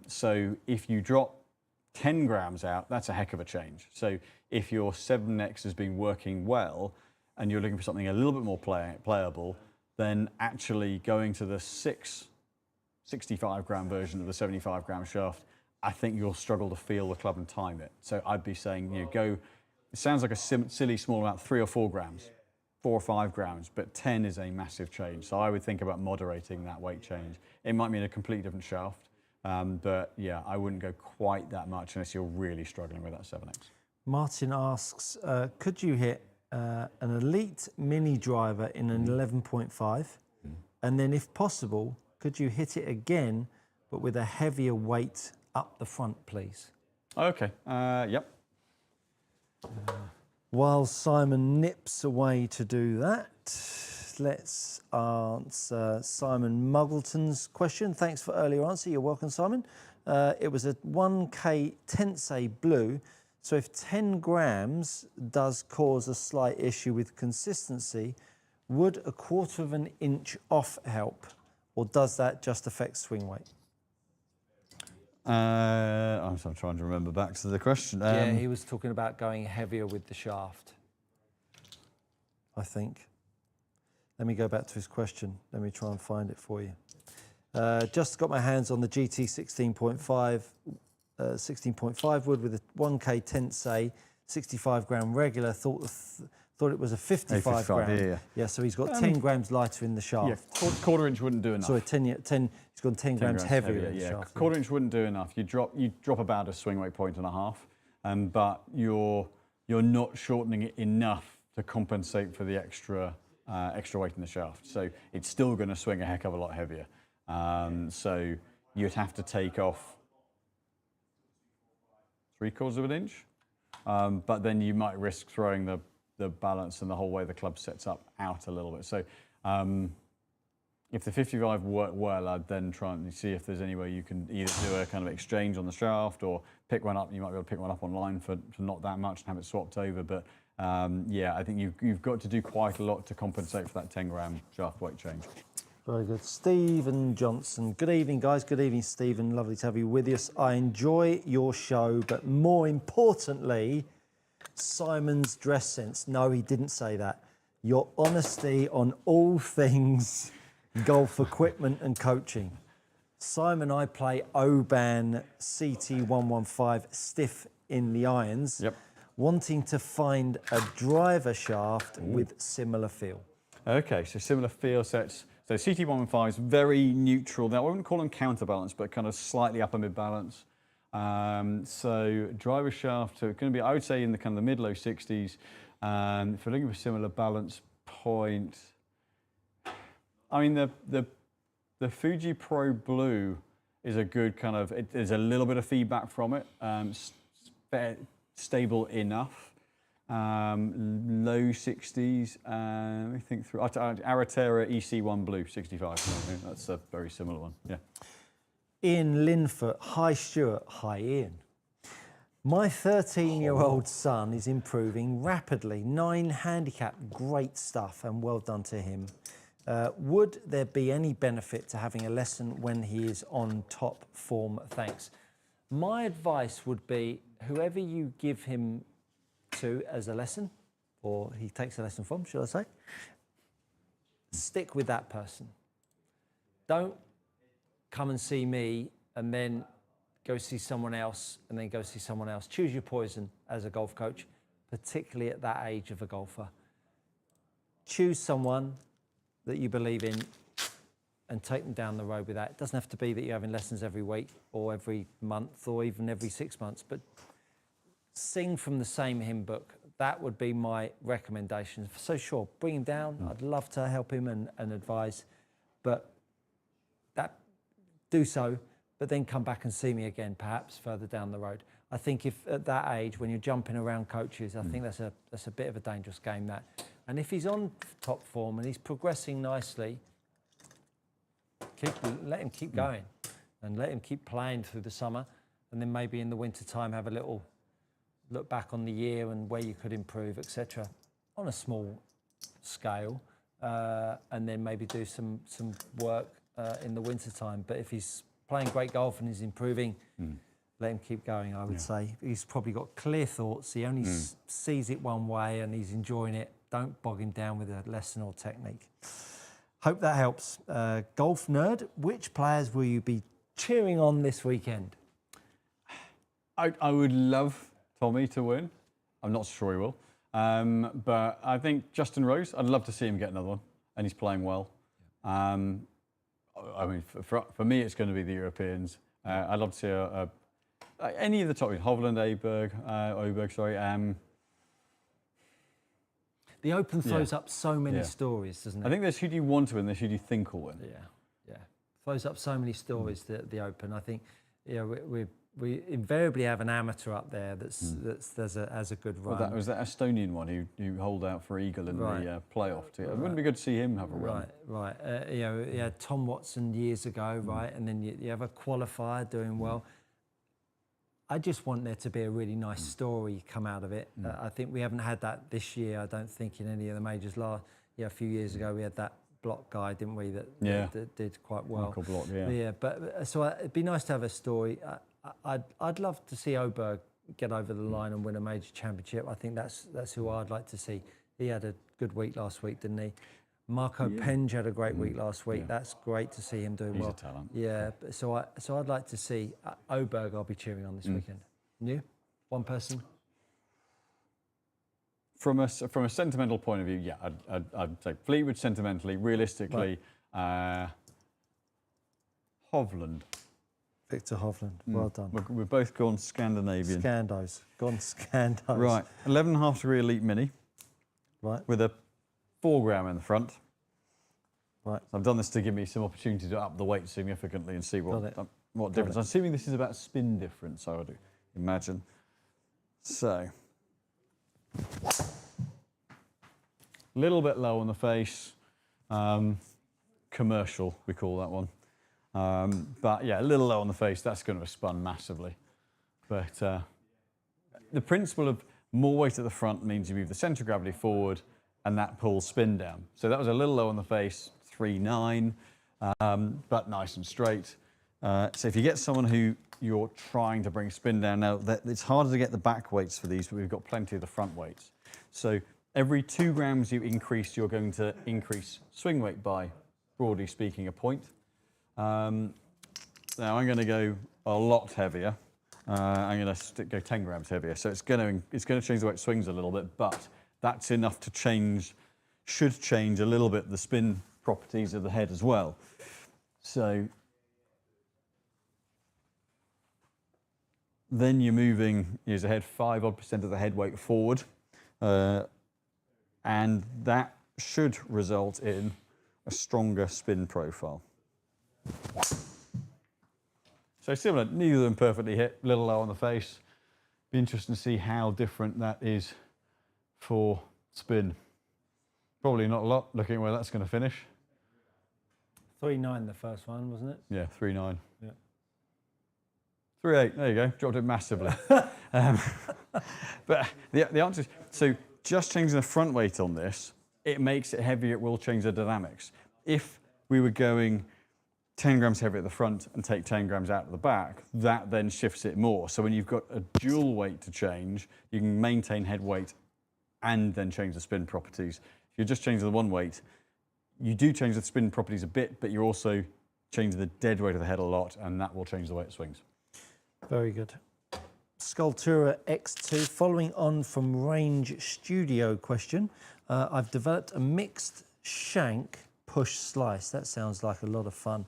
B: So if you drop 10 grams out, that's a heck of a change. So if your 7X has been working well and you're looking for something a little bit more playable, then actually going to the 65-gram version of the 75-gram shaft, I think you'll struggle to feel the club and time it. So I'd be saying, go, it sounds like a silly small amount, 3 or 4 grams, 4 or 5 grams, but 10 is a massive change. So I would think about moderating that weight change. It might mean a completely different shaft, but yeah, I wouldn't go quite that much unless you're really struggling with that 7X.
A: Martin asks, could you hit an elite mini driver in an 11.5? And then if possible, could you hit it again, but with a heavier weight up the front, please?
B: Okay, yep.
A: While Simon nips away to do that, let's answer Simon Muggleton's question. Thanks for earlier answer. You're welcome, Simon. It was a 1K Tensei Blue. So if 10 grams does cause a slight issue with consistency, would a 1/4 of an inch off help? Or does that just affect swing weight?
B: I'm trying to remember back to the question.
A: Yeah, he was talking about going heavier with the shaft, I think. Let me go back to his question. Let me try and find it for you. Just got my hands on the GT 16.5 wood with a 1K Tensei, 65-gram regular. Thought it was a 55 gram. Yeah, so he's got 10 grams lighter in the shaft.
B: Yeah, 1/4 inch wouldn't do enough.
A: Sorry, 10. He's gone 10 grams heavier in the
B: yeah.
A: shaft.
B: 1/4 inch wouldn't do enough. You drop about a swing weight point and a half, but you're not shortening it enough to compensate for the extra weight in the shaft. So it's still going to swing a heck of a lot heavier. So you'd have to take off 3/4 of an inch, but then you might risk throwing the balance and the whole way the club sets up out a little bit. So if the 55 worked well, I'd then try and see if there's any way you can either do a kind of exchange on the shaft or pick one up. You might be able to pick one up online for not that much and have it swapped over. But yeah, I think you've got to do quite a lot to compensate for that 10-gram shaft weight change.
A: Very good. Stephen Johnson. Good evening, guys. Good evening, Stephen. Lovely to have you with us. I enjoy your show, but more importantly, Simon's dress sense. No, he didn't say that. Your honesty on all things golf equipment and coaching. Simon, I play Oban CT115 stiff in the irons.
B: Yep.
A: Wanting to find a driver shaft with similar feel.
B: Okay, so similar feel sets. So CT115 is very neutral. Now, I wouldn't call them counterbalance, but kind of slightly upper mid-balance. So driver shaft, so it's going to be, I would say, in the kind of the mid-low 60s. If you're looking for similar balance point, I mean, the Fuji Pro Blue is a good kind of, there's a little bit of feedback from it. Stable enough. Low 60s. Let me think through. Aratera EC1 Blue 65. That's a very similar one. Yeah.
A: Ian Linfoot. Hi, Stuart. Hi, Ian. My 13-year-old son is improving rapidly. 9 handicap. Great stuff, and well done to him. Would there be any benefit to having a lesson when he is on top form? Thanks. My advice would be, whoever you give him to as a lesson, or he takes a lesson from, should I say, stick with that person. Don't come and see me and then go see someone else and then go see someone else. Choose your poison as a golf coach, particularly at that age of a golfer. Choose someone that you believe in and take them down the road with that. It doesn't have to be that you're having lessons every week or every month or even every 6 months, but sing from the same hymn book. That would be my recommendation. So sure, bring him down. I'd love to help him and advise, but do so, but then come back and see me again, perhaps further down the road. I think if at that age, when you're jumping around coaches, I think that's a bit of a dangerous game, that. And if he's on top form and he's progressing nicely, let him keep going and let him keep playing through the summer, and then maybe in the winter time have a little look back on the year and where you could improve, etc., on a small scale, and then maybe do some work in the winter time. But if he's playing great golf and he's improving, let him keep going, I would say. He's probably got clear thoughts. He only sees it one way and he's enjoying it. Don't bog him down with a lesson or technique. Hope that helps. Golf nerd, which players will you be cheering on this weekend?
B: I would love Tommy to win. I'm not sure he will. But I think Justin Rose, I'd love to see him get another one, and he's playing well. I mean, for me, it's going to be the Europeans. I'd love to see any of the top, Hovland, Oberg, sorry.
A: The Open throws up so many stories, doesn't it?
B: I think there's who do you want to win, there's who do you think will win.
A: Yeah. Throws up so many stories, the Open. I think, we invariably have an amateur up there that's has a good run.
B: Well, was that Estonian one who holed out for eagle in the playoff. It wouldn't be good to see him have a run.
A: Right. You had Tom Watson years ago, right, and then you have a qualifier doing well. I just want there to be a really nice story come out of it. I think we haven't had that this year. I don't think in any of the majors. A few years ago we had that Block guy, didn't we? That did quite well. Michael
B: Block,
A: but so it'd be nice to have a story. I'd love to see Oberg get over the line and win a major championship. I think that's who I'd like to see. He had a good week last week, didn't he? Marco Penge had a great week last week. That's great to see him doing well.
B: He's a talent.
A: Yeah, so I'd like to see Oberg. I'll be cheering on this weekend. You? One person?
B: From a sentimental point of view, I'd say Fleetwood sentimentally, realistically, Hovland.
A: Victor Hovland, well done.
B: We've both gone Scandinavian.
A: Gone Scandos.
B: Right, 11.5 degree Elite Mini.
A: Right.
B: With a 4 gram in the front.
A: Right.
B: So I've done this to give me some opportunity to up the weight significantly and see what difference. I'm assuming this is about spin difference, I would imagine. So, a little bit low on the face. Commercial, we call that one. But yeah, a little low on the face, that's going to have spun massively. But the principle of more weight at the front means you move the centre of gravity forward and that pulls spin down. So that was a little low on the face, 3.9, but nice and straight. So if you get someone who you're trying to bring spin down, now it's harder to get the back weights for these, but we've got plenty of the front weights. So every 2 grams you increase, you're going to increase swing weight by, broadly speaking, a point. Now I'm going to go a lot heavier. I'm going to go 10 grams heavier. So it's going to change the way it swings a little bit, but that's enough to should change a little bit the spin properties of the head as well. So then you're moving, use the head 5% of the head weight forward, and that should result in a stronger spin profile. So similar, neither of them perfectly hit, a little low on the face. Be interesting to see how different that is for spin. Probably not a lot, looking at where that's going to finish.
A: 3.9 the first one, wasn't it?
B: Yeah, 3.9.
A: Yeah.
B: 3.8, there you go, dropped it massively. But the answer is, so just changing the front weight on this, it makes it heavier, it will change the dynamics. If we were going 10 grams heavy at the front and take 10 grams out of the back, that then shifts it more. So when you've got a dual weight to change, you can maintain head weight and then change the spin properties. If you're just changing the one weight, you do change the spin properties a bit, but you're also changing the dead weight of the head a lot, and that will change the way it swings.
A: Very good. Sculptura X2, following on from Range Studio question, I've developed a mixed shank push slice. That sounds like a lot of fun.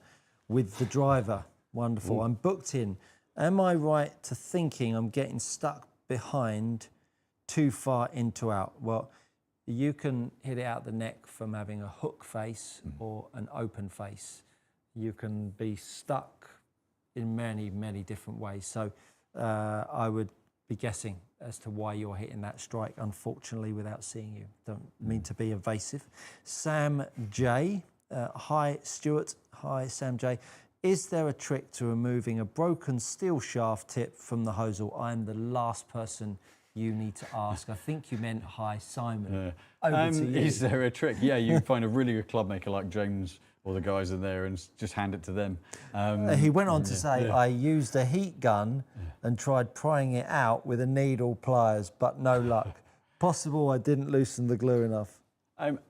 A: With the driver, wonderful. Ooh. I'm booked in. Am I right to thinking I'm getting stuck behind too far into out? Well, you can hit it out the neck from having a hook face or an open face. You can be stuck in many, many different ways. So I would be guessing as to why you're hitting that strike, unfortunately, without seeing you. Don't mean to be evasive. Sam J. Hi, Stuart. Hi, Sam J. Is there a trick to removing a broken steel shaft tip from the hosel? I'm the last person you need to ask. I think you meant hi, Simon. Over to you.
B: Is there a trick? Yeah, you find a really good club maker like James or the guys in there and just hand it to them.
A: He went on to say, I used a heat gun and tried prying it out with a needle pliers, but no luck. Possible I didn't loosen the glue enough.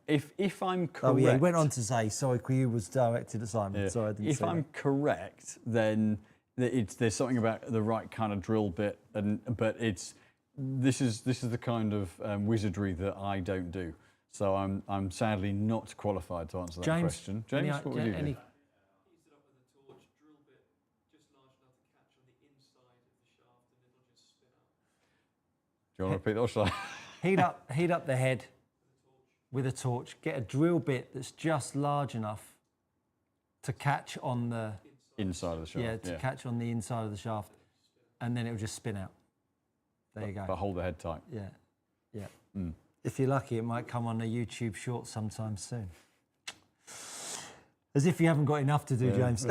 B: If I'm correct...
A: Oh yeah, he went on to say, sorry, you was directed at Simon.
B: Yeah.
A: Sorry, I didn't
B: If I'm correct, then there's something about the right kind of drill bit, but this is the kind of wizardry that I don't do. So I'm sadly not qualified to answer that question. James, what would you do?
C: Heat it up with a torch, drill bit just large enough to catch on the inside of the shaft, and it'll just spin out.
B: Do you want to repeat that or shall I?
A: Heat up the head with a torch. Get a drill bit that's just large enough to catch on the
B: inside of the shaft.
A: Yeah, to catch on the inside of the shaft, and then it'll just spin out. There you go.
B: But hold the head tight.
A: Yeah, yeah. If you're lucky, it might come on a YouTube short sometime soon. As if you haven't got enough to do, James.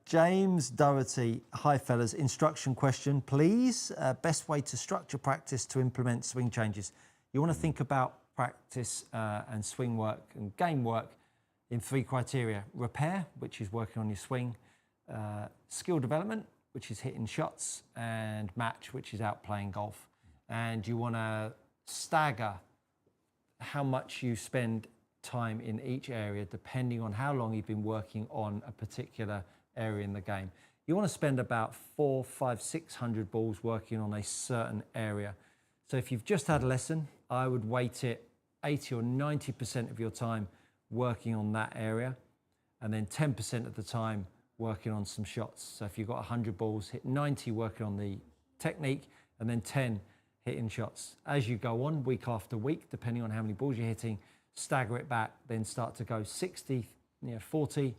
A: James Doherty, hi fellas, instruction question, please. Best way to structure practice to implement swing changes. You want to think about practice and swing work and game work in 3 criteria. Repair, which is working on your swing. Skill development, which is hitting shots. And match, which is out playing golf. And you want to stagger how much you spend time in each area depending on how long you've been working on a particular area in the game. You want to spend about 400, 500, 600 balls working on a certain area. So if you've just had a lesson, I would weight it 80 or 90% of your time working on that area, and then 10% of the time working on some shots. So if you've got 100 balls, hit 90 working on the technique, and then 10 hitting shots. As you go on, week after week, depending on how many balls you're hitting, stagger it back, then start to go 60, 40,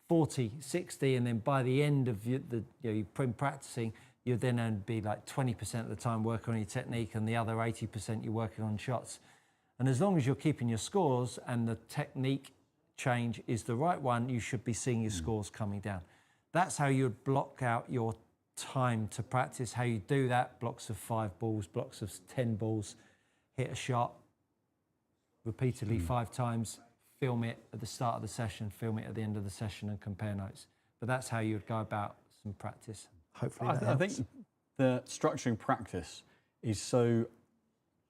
A: 40, 60, and then by the end of you've been practicing, you'll then be like 20% of the time working on your technique, and the other 80% you're working on shots. And as long as you're keeping your scores and the technique change is the right one, you should be seeing your scores coming down. That's how you would block out your time to practice. How you do that: blocks of 5 balls, blocks of 10 balls, hit a shot repeatedly 5 times, film it at the start of the session, film it at the end of the session, and compare notes. But that's how you would go about some practice. Hopefully that helps.
B: I think the structuring practice is so,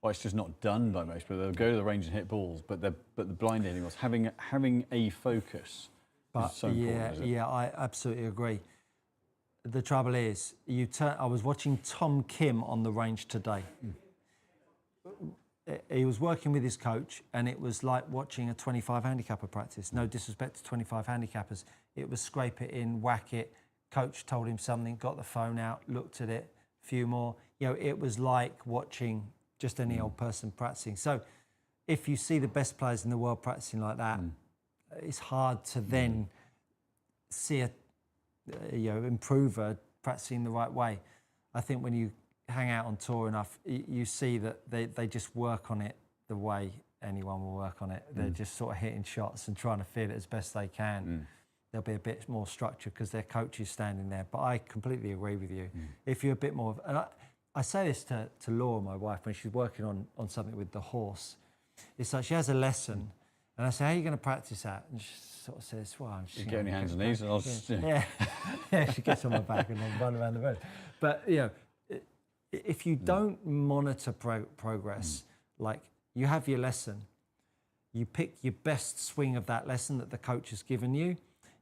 B: well, it's just not done by most, but they'll go to the range and hit balls, but the blind hitting was having a focus is so important, isn't it?
A: Yeah, I absolutely agree. The trouble is, I was watching Tom Kim on the range today. He was working with his coach, and it was like watching a 25 handicapper practice. No disrespect to 25 handicappers. It was scrape it in, whack it. Coach told him something, got the phone out, looked at it, a few more. It was like watching just any old person practicing. So if you see the best players in the world practicing like that, it's hard to then see a improver practicing the right way. I think when you hang out on tour enough, you see that they just work on it the way anyone will work on it. They're just sort of hitting shots and trying to feel it as best they can. There'll be a bit more structure because their coach is standing there. But I completely agree with you. If you're a bit more, and I say this to Laura, my wife, when she's working on something with the horse. It's like she has a lesson, And I say, how are you going to practice that? And she sort of says, well, I'm just
B: You get on your hands and knees, and I'll just
A: yeah, she gets on my back and I'll run around the road. But, you know, if you don't monitor progress, like you have your lesson, you pick your best swing of that lesson that the coach has given you,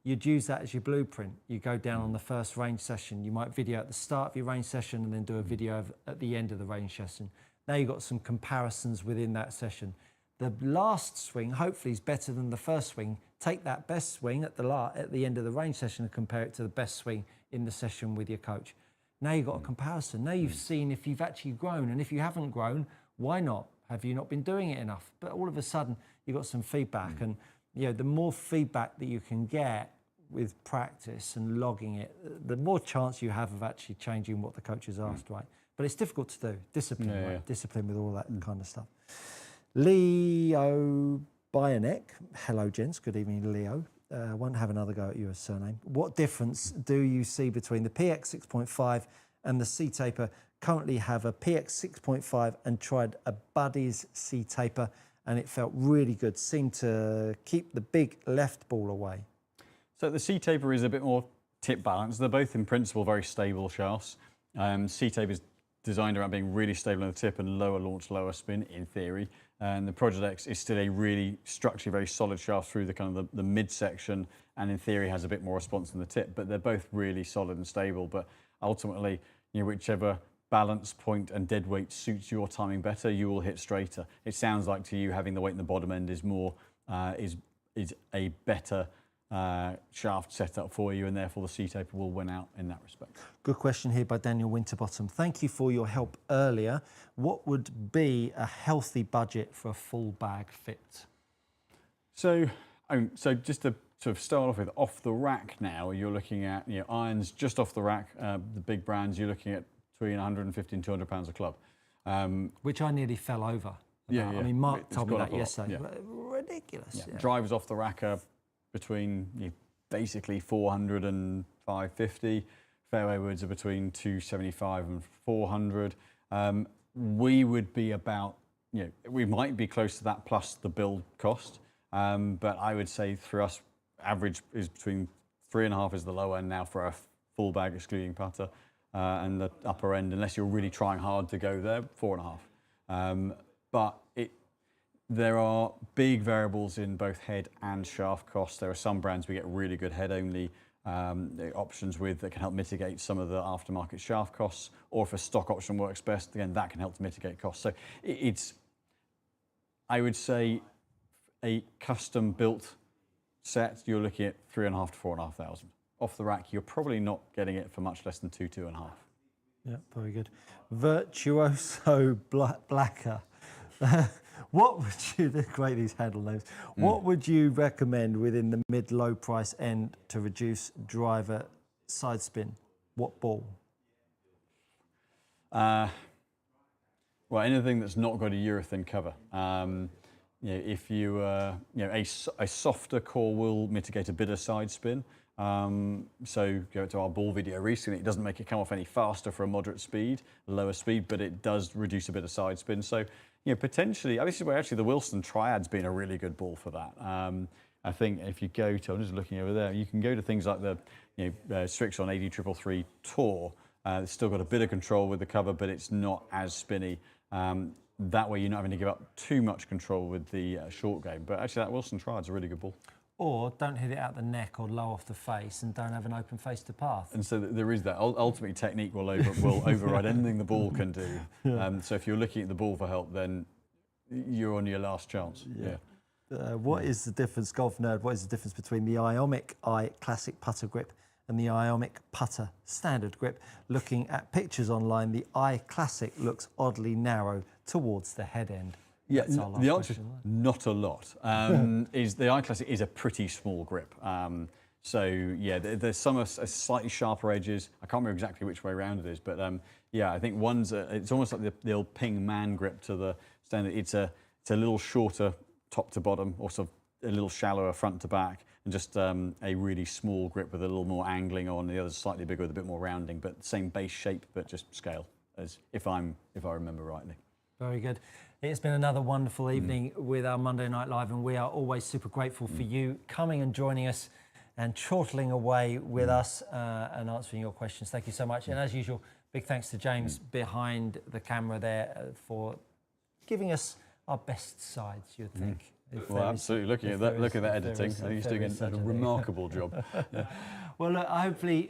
A: you'd use that as your blueprint. You go down on the first range session, you might video at the start of your range session and then do a video at the end of the range session. Now you've got some comparisons within that session. The last swing hopefully is better than the first swing. Take that best swing at the end of the range session and compare it to the best swing in the session with your coach. Now you've got a comparison. Now you've seen if you've actually grown, and if you haven't grown, why not? Have you not been doing it enough? But all of a sudden you've got some feedback, and you know, the more feedback that you can get with practice and logging it, the more chance you have of actually changing what the coach has asked, right? But it's difficult to do. Discipline, right? Discipline with all that kind of stuff. Leo Bionek, hello gents, good evening Leo. Won't have another go at you as surname. What difference do you see between the PX 6.5 and the C-Taper? Currently have a PX 6.5 and tried a Buddy's C-Taper and it felt really good. Seemed to keep the big left ball away.
B: So the C-Taper is a bit more tip balanced. They're both in principle very stable shafts. C-Taper is designed around being really stable on the tip and lower launch, lower spin in theory. And the Project X is still a really structurally very solid shaft through the kind of the midsection, and in theory has a bit more response than the tip. But they're both really solid and stable. But ultimately, you know, whichever balance point and dead weight suits your timing better, you will hit straighter. It sounds like to you having the weight in the bottom end is more is a better shaft setup for you, and therefore the C-Taper will win out in that respect.
A: Good question here by Daniel Winterbottom. Thank you for your help earlier. What would be a healthy budget for a full bag fit?
B: So just to sort of start off with, off the rack now, you're looking at, you know, irons just off the rack, the big brands, you're looking at between 150 and 200 pounds a club.
A: Which I nearly fell over about.
B: Yeah.
A: I mean, Mark told me that yesterday.
B: Yeah.
A: Ridiculous.
B: Yeah. Drivers off the rack are between, you know, basically 400 and 550. Fairway woods are between 275 and 400. We would be about, you know, we might be close to that plus the build cost. But I would say for us, average is between 3.5 is the low end now for a full bag excluding putter, and the upper end, unless you're really trying hard to go there, 4.5. But there are big variables in both head and shaft costs. There are some brands we get really good head-only options with that can help mitigate some of the aftermarket shaft costs, or if a stock option works best, again, that can help to mitigate costs. So it's, I would say, a custom-built set, you're looking at 3.5 to 4,500. Off the rack, you're probably not getting it for much less than 2.5.
A: Yeah, very good. Virtuoso Blacker. What would you, they're great, these handle names. What would you recommend within the mid-low price end to reduce driver side spin? What ball?
B: Well, anything that's not got a urethane cover. You know, if you, you know, a softer core will mitigate a bit of side spin. So go to our ball video recently, it doesn't make it come off any faster for a moderate speed, lower speed, but it does reduce a bit of side spin. So, you know, potentially, this is where actually the Wilson Triad's been a really good ball for that. I think if you go to, I'm just looking over there, you can go to things like the, you know, Strixon 80333 Tour. It's still got a bit of control with the cover, but it's not as spinny. That way you're not having to give up too much control with the short game. But actually that Wilson Triad's a really good ball.
A: Or don't hit it out the neck or low off the face and don't have an open face to path.
B: And so there is that. Ultimately, technique will override anything the ball can do. So if you're looking at the ball for help, then you're on your last chance. Yeah.
A: What is the difference, Golf Nerd, what is the difference between the Iomic Eye Classic Putter Grip and the Iomic Putter Standard Grip? Looking at pictures online, the Eye Classic looks oddly narrow towards the head end.
B: Yeah, the answer is not a lot. Is the Eye Classic is a pretty small grip. So yeah, there's some slightly sharper edges. I can't remember exactly which way around it is, but yeah, I think one's it's almost like the old Ping Man grip to the standard. It's a little shorter top to bottom, or sort of a little shallower front to back, and just a really small grip with a little more angling on. The other's slightly bigger with a bit more rounding, but same base shape, but just scale, as if I remember rightly.
A: Very good. It's been another wonderful evening with our Monday Night Live, and we are always super grateful for you coming and joining us and chortling away with us and answering your questions. Thank you so much. And as usual, big thanks to James behind the camera there for giving us our best sides, you'd think.
B: Well, absolutely. Look at that editing. He's doing a remarkable job. Yeah.
A: Well, look, hopefully,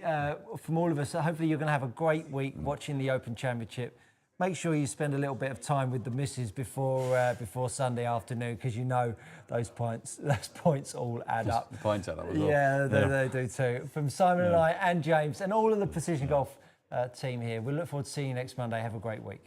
A: from all of us, hopefully you're going to have a great week watching the Open Championship. Make sure you spend a little bit of time with the missus before Sunday afternoon, because you know those points all add up.
B: Points add up as well.
A: Yeah, they do too. From Simon and I and James and all of the Precision Golf team here, we look forward to seeing you next Monday. Have a great week.